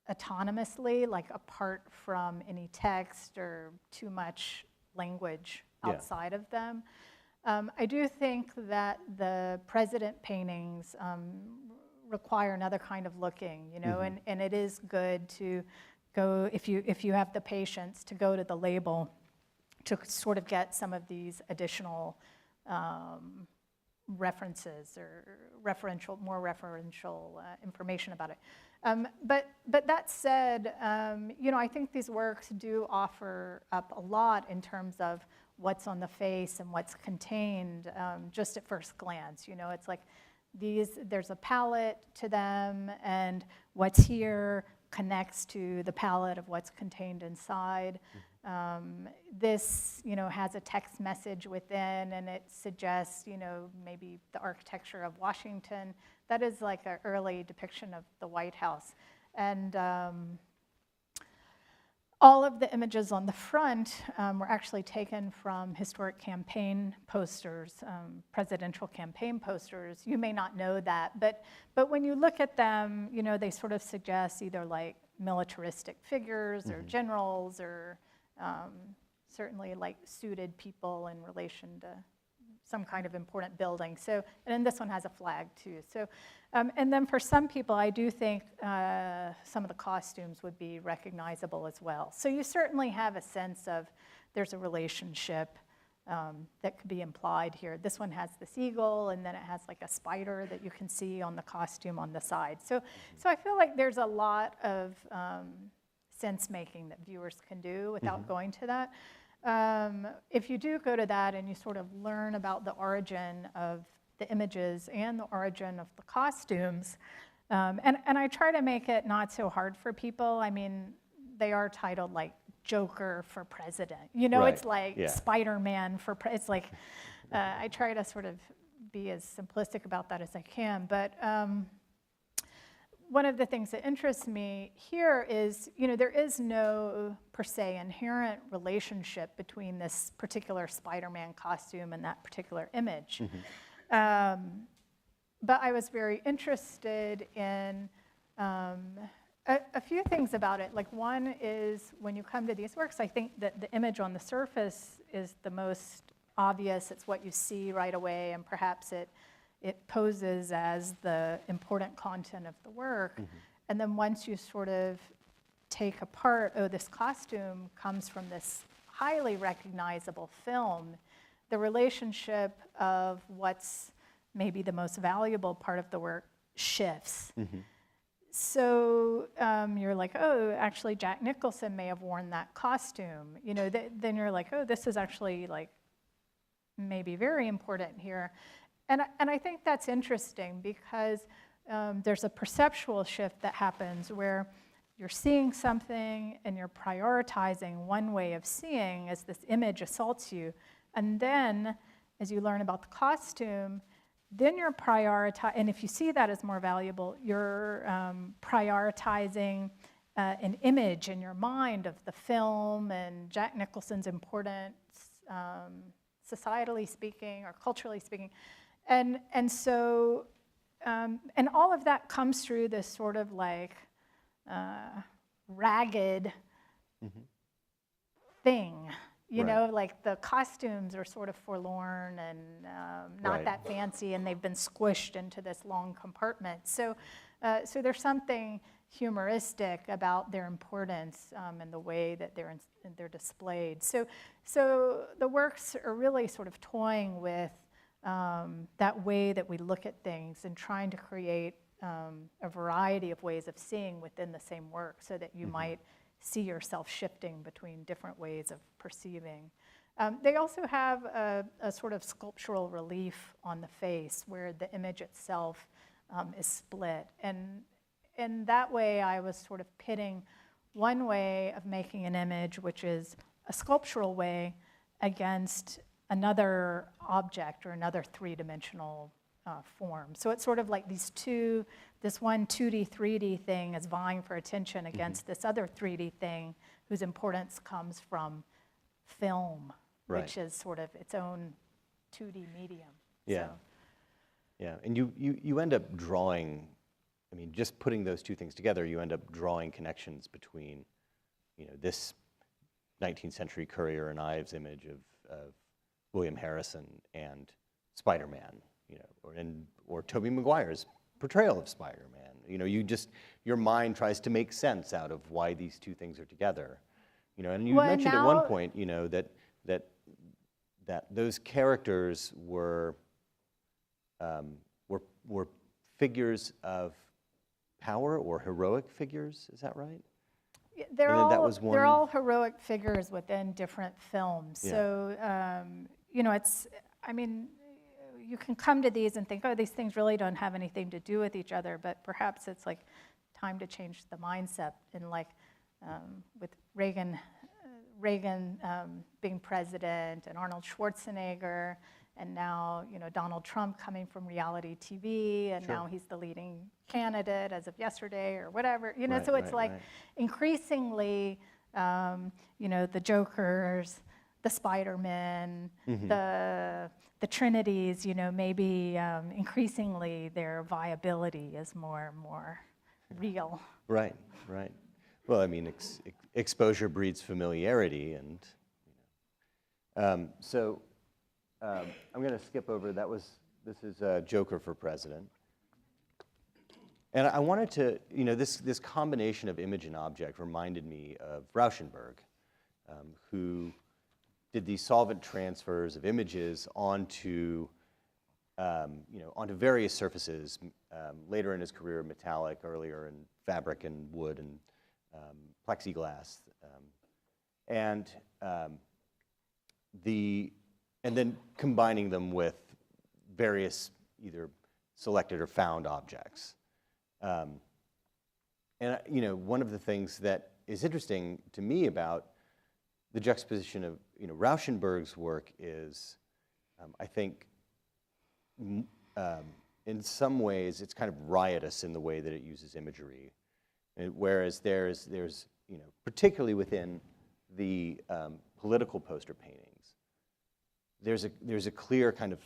autonomously, like apart from any text or too much language outside of them. I do think that the president paintings require another kind of looking, and it is good to go, if you have the patience, to go to the label to sort of get some of these additional references or more referential information about it. But that said, I think these works do offer up a lot in terms of what's on the face and what's contained just at first glance. It's like there's a palette to them, and what's here connects to the palette of what's contained inside. This, has a text message within, and it suggests, maybe the architecture of Washington. That is like an early depiction of the White House. And all of the images on the front were actually taken from historic campaign posters, presidential campaign posters. You may not know that, but when you look at them, they sort of suggest either like militaristic figures or generals or certainly like suited people in relation to some kind of important building. So, and then this one has a flag too. So, and then for some people, I do think some of the costumes would be recognizable as well. So you certainly have a sense of there's a relationship that could be implied here. This one has this eagle, and then it has like a spider that you can see on the costume on the side. So I feel like there's a lot of sense making that viewers can do without going to that. If you do go to that and you sort of learn about the origin of the images and the origin of the costumes, and I try to make it not so hard for people. I mean, they are titled like Joker for President. Right. It's like Spider-Man for it's like, I try to sort of be as simplistic about that as I can. But one of the things that interests me here is, there is no per se inherent relationship between this particular Spider-Man costume and that particular image. But I was very interested in a few things about it. Like one is when you come to these works, I think that the image on the surface is the most obvious. It's what you see right away, and perhaps it poses as the important content of the work. And then once you sort of take apart, this costume comes from this highly recognizable film, the relationship of what's maybe the most valuable part of the work shifts. So you're like, oh, actually Jack Nicholson may have worn that costume. Then you're like, oh, this is actually like maybe very important here. And I think that's interesting because there's a perceptual shift that happens where you're seeing something and you're prioritizing one way of seeing as this image assaults you. And then as you learn about the costume, then you're prioritizing, and if you see that as more valuable, you're prioritizing an image in your mind of the film and Jack Nicholson's importance, societally speaking or culturally speaking. And so, and all of that comes through this sort of like ragged thing. You know, like the costumes are sort of forlorn and not that fancy, and they've been squished into this long compartment. So, so there's something humoristic about their importance and the way that they're displayed. So the works are really sort of toying with that way that we look at things and trying to create a variety of ways of seeing within the same work, so that you might see yourself shifting between different ways of perceiving. They also have a sort of sculptural relief on the face where the image itself is split. And in that way, I was sort of pitting one way of making an image, which is a sculptural way, against another object or another three-dimensional form. So it's sort of like this one 2D, 3D thing is vying for attention against this other 3D thing whose importance comes from film, which is sort of its own 2D medium. Yeah. So. Yeah, and you end up drawing, I mean, just putting those two things together, you end up drawing connections between, you know, this 19th century Currier and Ives image of William Harrison and Spider-Man, you know, or Tobey Maguire's portrayal of Spider-Man. You know, your mind tries to make sense out of why these two things are together. You know, and you mentioned at one point, you know, that those characters were figures of power or heroic figures. Is that right? Yeah, they're all heroic figures within different films. Yeah. So you know, I mean, you can come to these and think, oh, these things really don't have anything to do with each other, but perhaps it's like time to change the mindset. And like with Reagan being president, and Arnold Schwarzenegger, and now, you know, Donald Trump coming from reality TV, and now he's the leading candidate as of yesterday or whatever. You know, so it's increasingly, you know, the Jokers, the Spider-Men, the Trinities, you know, maybe increasingly their viability is more and more real. Right. Well, I mean, exposure breeds familiarity, and you know. So I'm going to skip over. This is Joker for President, and I wanted to, you know, this combination of image and object reminded me of Rauschenberg, who did these solvent transfers of images onto, you know, onto various surfaces. Later in his career, metallic. Earlier in fabric and wood and plexiglass, and then combining them with various either selected or found objects. And you know, one of the things that is interesting to me about the juxtaposition of, you know, Rauschenberg's work is, I think, in some ways, it's kind of riotous in the way that it uses imagery, whereas there's you know, particularly within the political poster paintings, there's a clear kind of,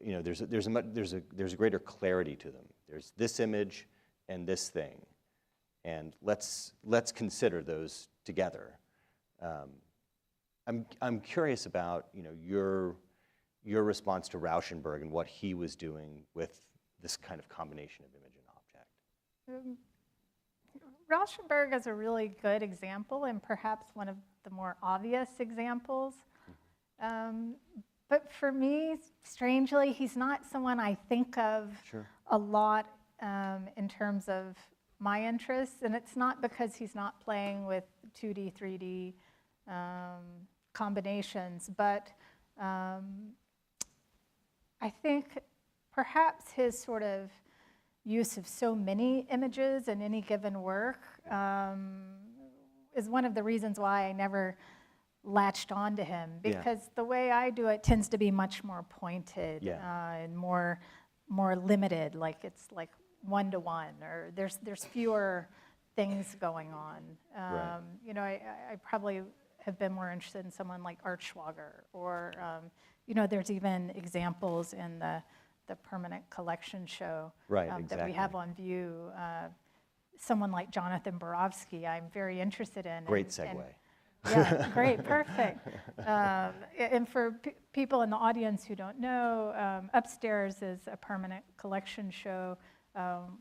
you know, there's a greater clarity to them. There's this image and this thing, and let's consider those together. I'm curious about, you know, your response to Rauschenberg and what he was doing with this kind of combination of image and object. Rauschenberg is a really good example, and perhaps one of the more obvious examples. But for me, strangely, he's not someone I think of a lot in terms of my interests, and it's not because he's not playing with 2D, 3D combinations, but I think perhaps his sort of use of so many images in any given work is one of the reasons why I never latched onto him, because the way I do it tends to be much more pointed and more limited, like it's like one-to-one, or there's fewer things going on. You know, I probably have been more interested in someone like Art Schwager, or you know, there's even examples in the permanent collection show that we have on view. Someone like Jonathan Borowski, I'm very interested in. Great segue. Yeah, great, perfect. And for people in the audience who don't know, Upstairs is a permanent collection show,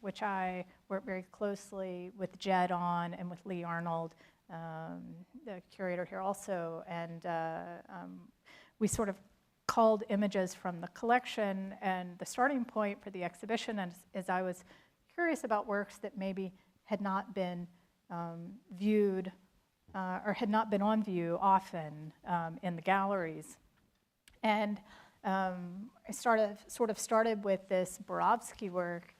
which I work very closely with Judd on, and with Lee Arnold, the curator here also. And we sort of culled images from the collection, and the starting point for the exhibition is I was curious about works that maybe had not been viewed or had not been on view often in the galleries. And I sort of started with this Borowski work,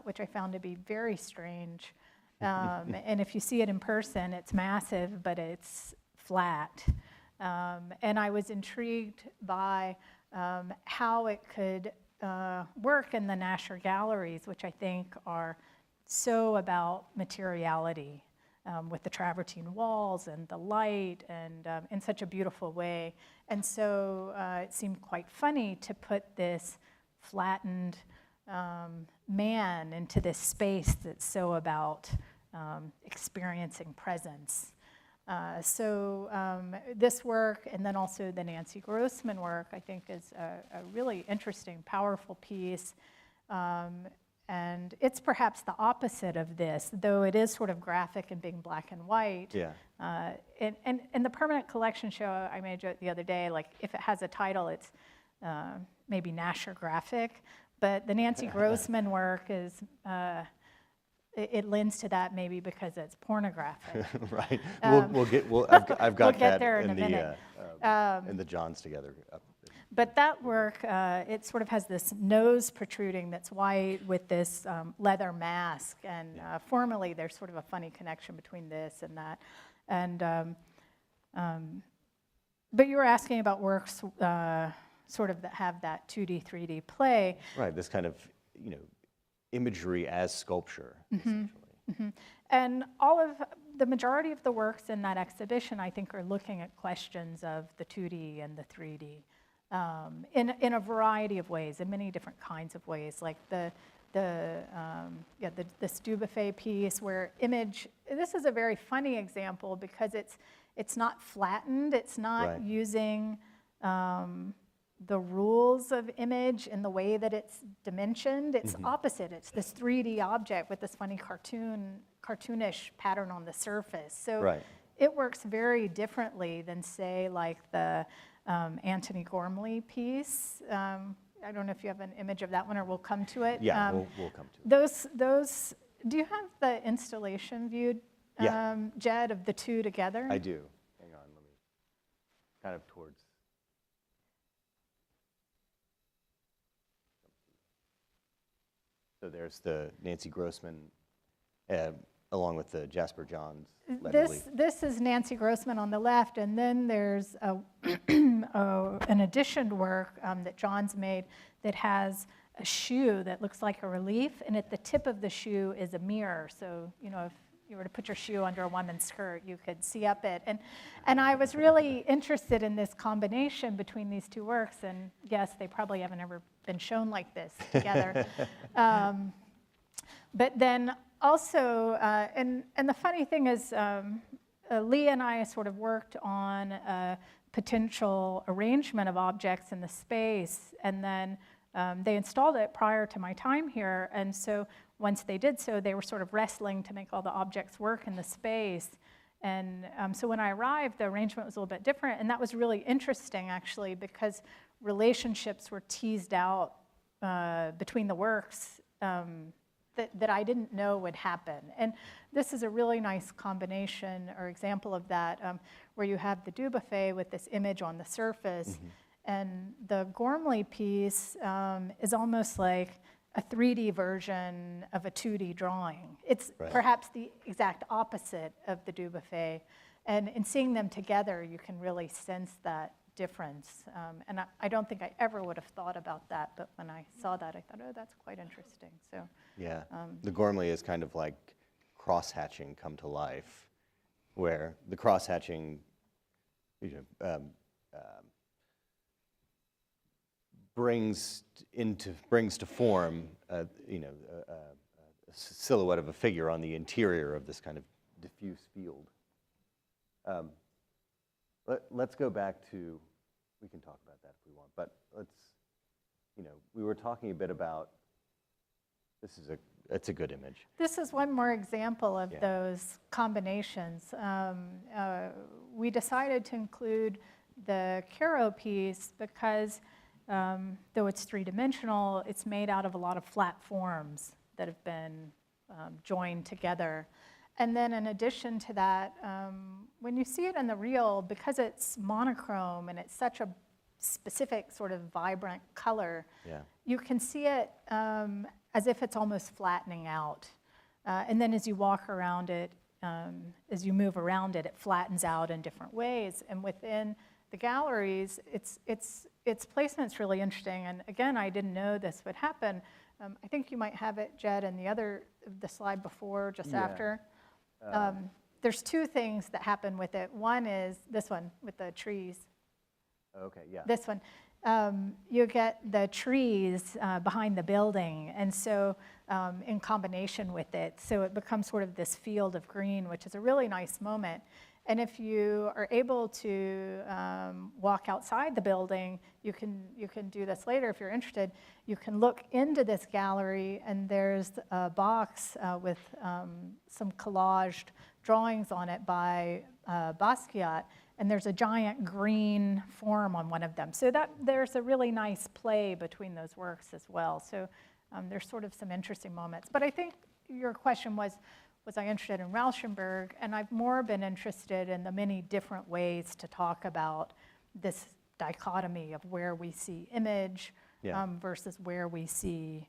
which I found to be very strange. And if you see it in person, it's massive, but it's flat. And I was intrigued by how it could work in the Nasher galleries, which I think are so about materiality, with the travertine walls and the light, and in such a beautiful way. And so it seemed quite funny to put this flattened man into this space that's so about experiencing presence. So this work, and then also the Nancy Grossman work, I think is a really interesting, powerful piece. And it's perhaps the opposite of this, though it is sort of graphic and being black and white. Yeah. And in the permanent collection show, I made a joke the other day, like if it has a title, it's maybe Nasher graphic, but the Nancy Grossman work is, it lends to that maybe because it's pornographic. Right. I've got we'll get that there in a minute. In the Johns together. But that work, it sort of has this nose protruding that's white with this leather mask. And formally, there's sort of a funny connection between this and that. And but you were asking about works sort of that have that 2D, 3D play. Right. This kind of, you know, imagery as sculpture, essentially. Mm-hmm. And all of the majority of the works in that exhibition, I think, are looking at questions of the 2D and the 3D. In a variety of ways, in many different kinds of ways, like the Dubuffet piece where image. This is a very funny example because it's not flattened. It's not using the rules of image in the way that it's dimensioned. It's opposite. It's this 3D object with this funny cartoonish pattern on the surface. So it works very differently than, say, like the Antony Gormley piece. I don't know if you have an image of that one, or we'll come to it. Yeah, we'll come to it. Those. Do you have the installation viewed, Judd, of the two together? I do. Hang on, let me kind of towards. So there's the Nancy Grossman, along with the Jasper Johns. This is Nancy Grossman on the left, and then there's an additioned work that John's made that has a shoe that looks like a relief, and at the tip of the shoe is a mirror. So, you know, if you were to put your shoe under a woman's skirt, you could see up it. And I was really interested in this combination between these two works, and yes, they probably haven't ever been shown like this together. But then also, and the funny thing is, Lee and I sort of worked on a potential arrangement of objects in the space, and then they installed it prior to my time here, and so once they did so, they were sort of wrestling to make all the objects work in the space. And so when I arrived, the arrangement was a little bit different, and that was really interesting, actually, because relationships were teased out between the works that I didn't know would happen. And this is a really nice combination or example of that, where you have the Dubuffet with this image on the surface, And the Gormley piece is almost like a 3D version of a 2D drawing. It's perhaps the exact opposite of the Dubuffet. And in seeing them together, you can really sense that difference. And I don't think I ever would have thought about that, but when I saw that, I thought, oh, that's quite interesting. So Yeah, the Gormley is kind of like cross-hatching come to life, where the cross-hatching, brings to form, a silhouette of a figure on the interior of this kind of diffuse field. Let's go back to, we can talk about that if we want, but we were talking a bit about, it's a good image. this is one more example of those combinations. We decided to include the Caro piece because though it's three-dimensional, it's made out of a lot of flat forms that have been joined together. And then in addition to that, when you see it in the reel, because it's monochrome and it's such a specific sort of vibrant color, you can see it as if it's almost flattening out. And then as you walk around it, as you move around it, it flattens out in different ways. And within the galleries, its placement's really interesting. And again, I didn't know this would happen. I think you might have it, Judd, in the slide before, just after. There's two things that happen with it. One is this one with the trees. Okay, yeah. This one. You get the trees behind the building, and so in combination with it, so it becomes sort of this field of green, which is a really nice moment. And if you are able to walk outside the building, you can do this later if you're interested. You can look into this gallery, and there's a box with some collaged drawings on it by Basquiat, and there's a giant green form on one of them. So there's a really nice play between those works as well. So there's sort of some interesting moments. But I think your question was I interested in Rauschenberg? And I've more been interested in the many different ways to talk about this dichotomy of where we see image versus where we see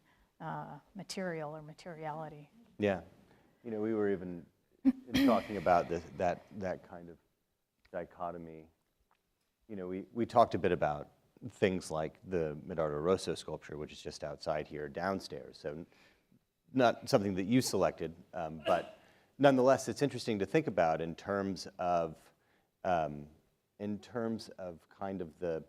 material or materiality. Yeah, we were even talking about that kind of dichotomy. We talked a bit about things like the Medardo Rosso sculpture, which is just outside here downstairs. So not something that you selected, but nonetheless, it's interesting to think about in terms of kind of the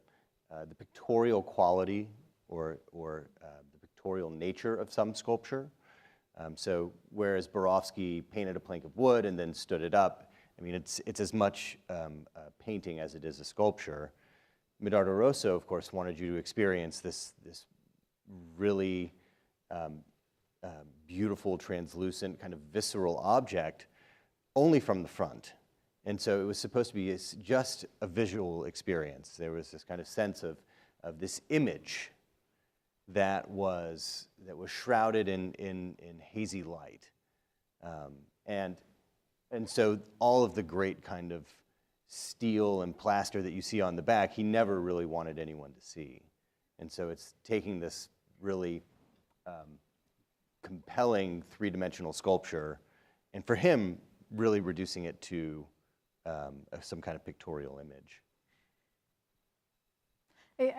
pictorial quality or the pictorial nature of some sculpture. So whereas Borowski painted a plank of wood and then stood it up, I mean, it's as much a painting as it is a sculpture. Medardo Rosso, of course, wanted you to experience this really beautiful, translucent, kind of visceral object only from the front. And so it was supposed to be just a visual experience. There was this kind of sense of this image that was shrouded in hazy light. And so all of the great kind of steel and plaster that you see on the back, he never really wanted anyone to see. And so it's taking this really compelling three-dimensional sculpture, and for him, really reducing it to some kind of pictorial image.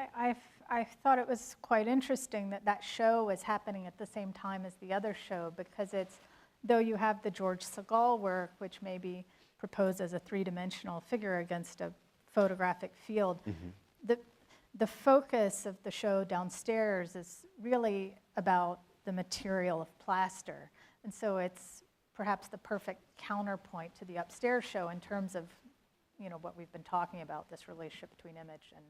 I thought it was quite interesting that show was happening at the same time as the other show, because though you have the George Segal work, which maybe proposes a three-dimensional figure against a photographic field, the focus of the show downstairs is really about the material of plaster. And so it's perhaps the perfect counterpoint to the upstairs show in terms of what we've been talking about, this relationship between image and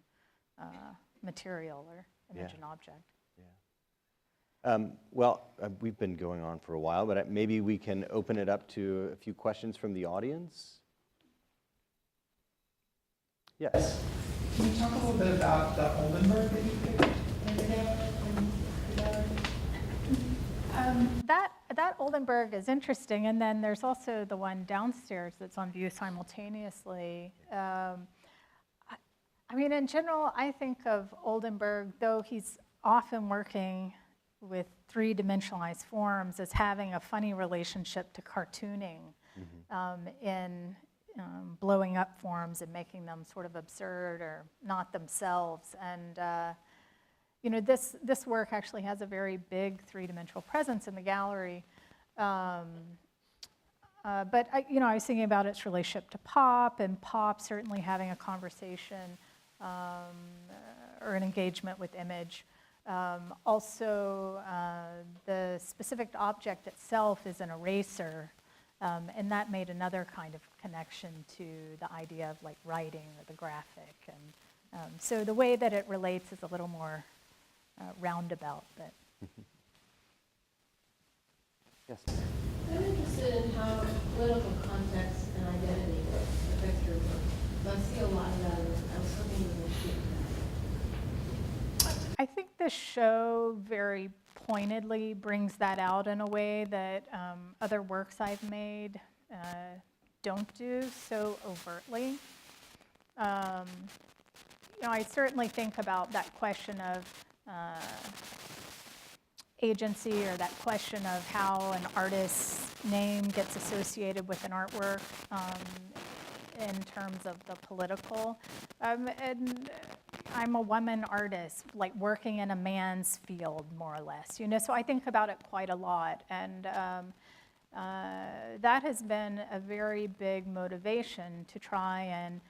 material, or image and object. Well, we've been going on for a while, but maybe we can open it up to a few questions from the audience. Yes? Can you talk a little bit about the Oldenburg that you pointed out? That Oldenburg is interesting, and then there's also the one downstairs that's on view simultaneously. I I mean, in general, I think of Oldenburg, though he's often working with three-dimensionalized forms, as having a funny relationship to cartooning in blowing up forms and making them sort of absurd or not themselves. And you know, this work actually has a very big three-dimensional presence in the gallery. But I was thinking about its relationship to pop, and pop certainly having a conversation or an engagement with image. Also, the specific object itself is an eraser, and that made another kind of connection to the idea of like writing or the graphic. And so the way that it relates is a little more roundabout. But Yes. I'm interested in how political context and identity affects your work. So I see a lot of that, and I was hoping you would speak to that. I think the show very pointedly brings that out in a way that other works I've made don't do so overtly. I certainly think about that question of agency, or that question of how an artist's name gets associated with an artwork in terms of the political. And I'm a woman artist, like working in a man's field, more or less. So I think about it quite a lot, and that has been a very big motivation to try and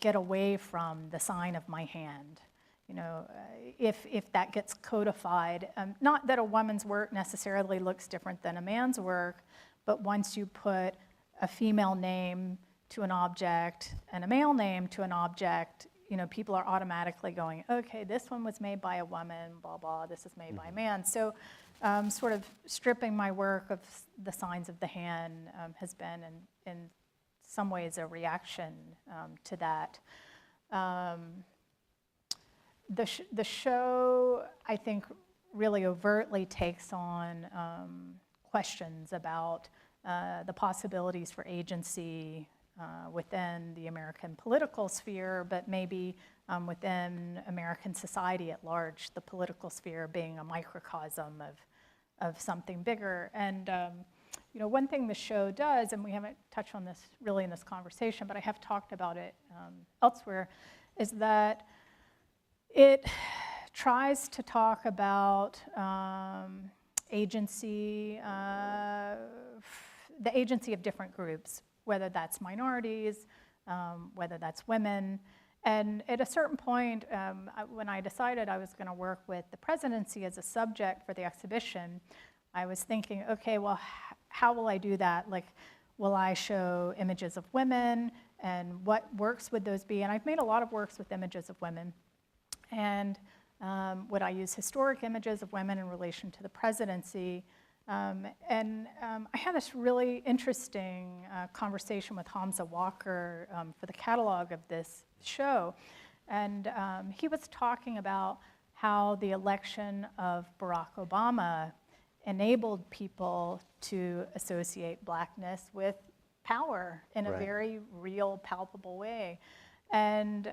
get away from the sign of my hand. If that gets codified, not that a woman's work necessarily looks different than a man's work, but once you put a female name to an object and a male name to an object, people are automatically going, okay, this one was made by a woman, blah, blah, this is made by a man. So sort of stripping my work of the signs of the hand has been, in some ways, a reaction to that. The show, I think, really overtly takes on questions about the possibilities for agency within the American political sphere, but maybe within American society at large, the political sphere being a microcosm of something bigger. And one thing the show does, and we haven't touched on this really in this conversation, but I have talked about it elsewhere, is that it tries to talk about agency, the agency of different groups, whether that's minorities, whether that's women. And at a certain point, when I decided I was going to work with the presidency as a subject for the exhibition, I was thinking, okay, well, how will I do that? Like, will I show images of women, and what works would those be? And I've made a lot of works with images of women. And would I use historic images of women in relation to the presidency? I had this really interesting conversation with Hamza Walker for the catalog of this show. And he was talking about how the election of Barack Obama enabled people to associate blackness with power in a very real, palpable way. And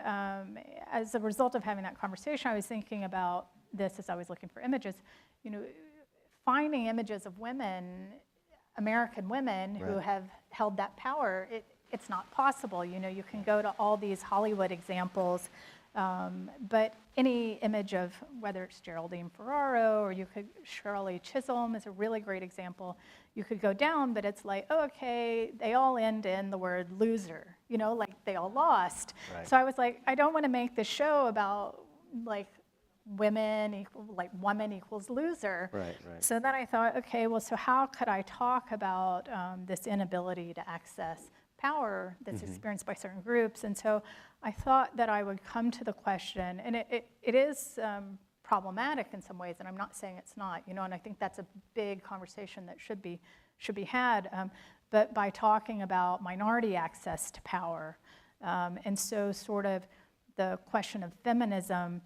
as a result of having that conversation, I was thinking about this as I was looking for images. Finding images of women, American women, who have held that power, it's not possible. You can go to all these Hollywood examples, but any image of, whether it's Geraldine Ferraro, or Shirley Chisholm is a really great example. You could go down, but it's like, oh, okay, they all end in the word loser, like they all lost. Right. So I was like, I don't want to make this show about like women woman equals loser. Right. So then I thought, okay, well, so how could I talk about this inability to access power that's experienced by certain groups? And so I thought that I would come to the question, and it is problematic in some ways, and I'm not saying it's not, and I think that's a big conversation that should be had, but by talking about minority access to power. And so sort of the question of feminism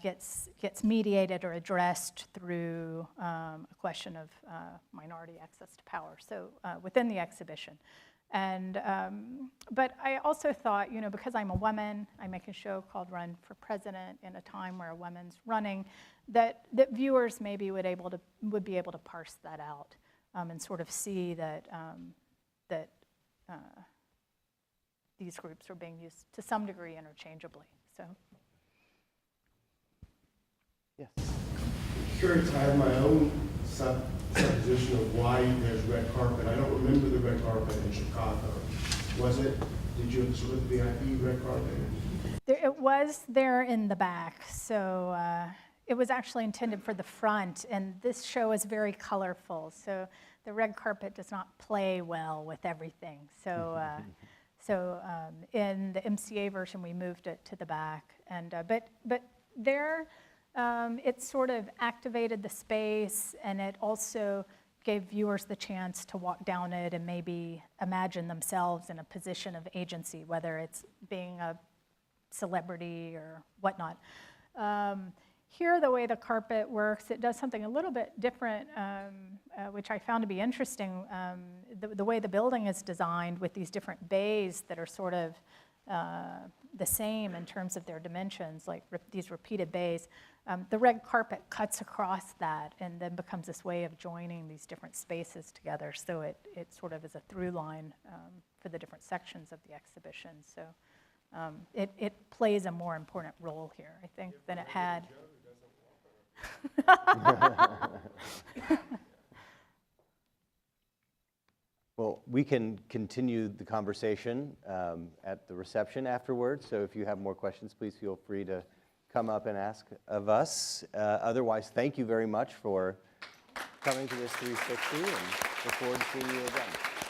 gets mediated or addressed through a question of minority access to power, so within the exhibition. But I also thought, because I'm a woman, I make a show called Run for President in a time where a woman's running, that viewers maybe would be able to parse that out and sort of see that these groups are being used to some degree interchangeably. So. Yes. Curious, I have my own supposition of why there's red carpet. I don't remember the red carpet in Chicago. Did you observe the VIP red carpet? It was there in the back, so it was actually intended for the front, and this show is very colorful, so the red carpet does not play well with everything. So, in the MCA version, we moved it to the back, and but there, it sort of activated the space, and it also gave viewers the chance to walk down it and maybe imagine themselves in a position of agency, whether it's being a celebrity or whatnot. Here, the way the carpet works, it does something a little bit different, which I found to be interesting. The way the building is designed with these different bays that are sort of the same in terms of their dimensions, like these repeated bays. The red carpet cuts across that and then becomes this way of joining these different spaces together. So it sort of is a through line for the different sections of the exhibition. So it plays a more important role here, I think, than it had. Well, we can continue the conversation at the reception afterwards. So if you have more questions, please feel free to come up and ask of us. Otherwise, thank you very much for coming to this 360, and look forward to seeing you again.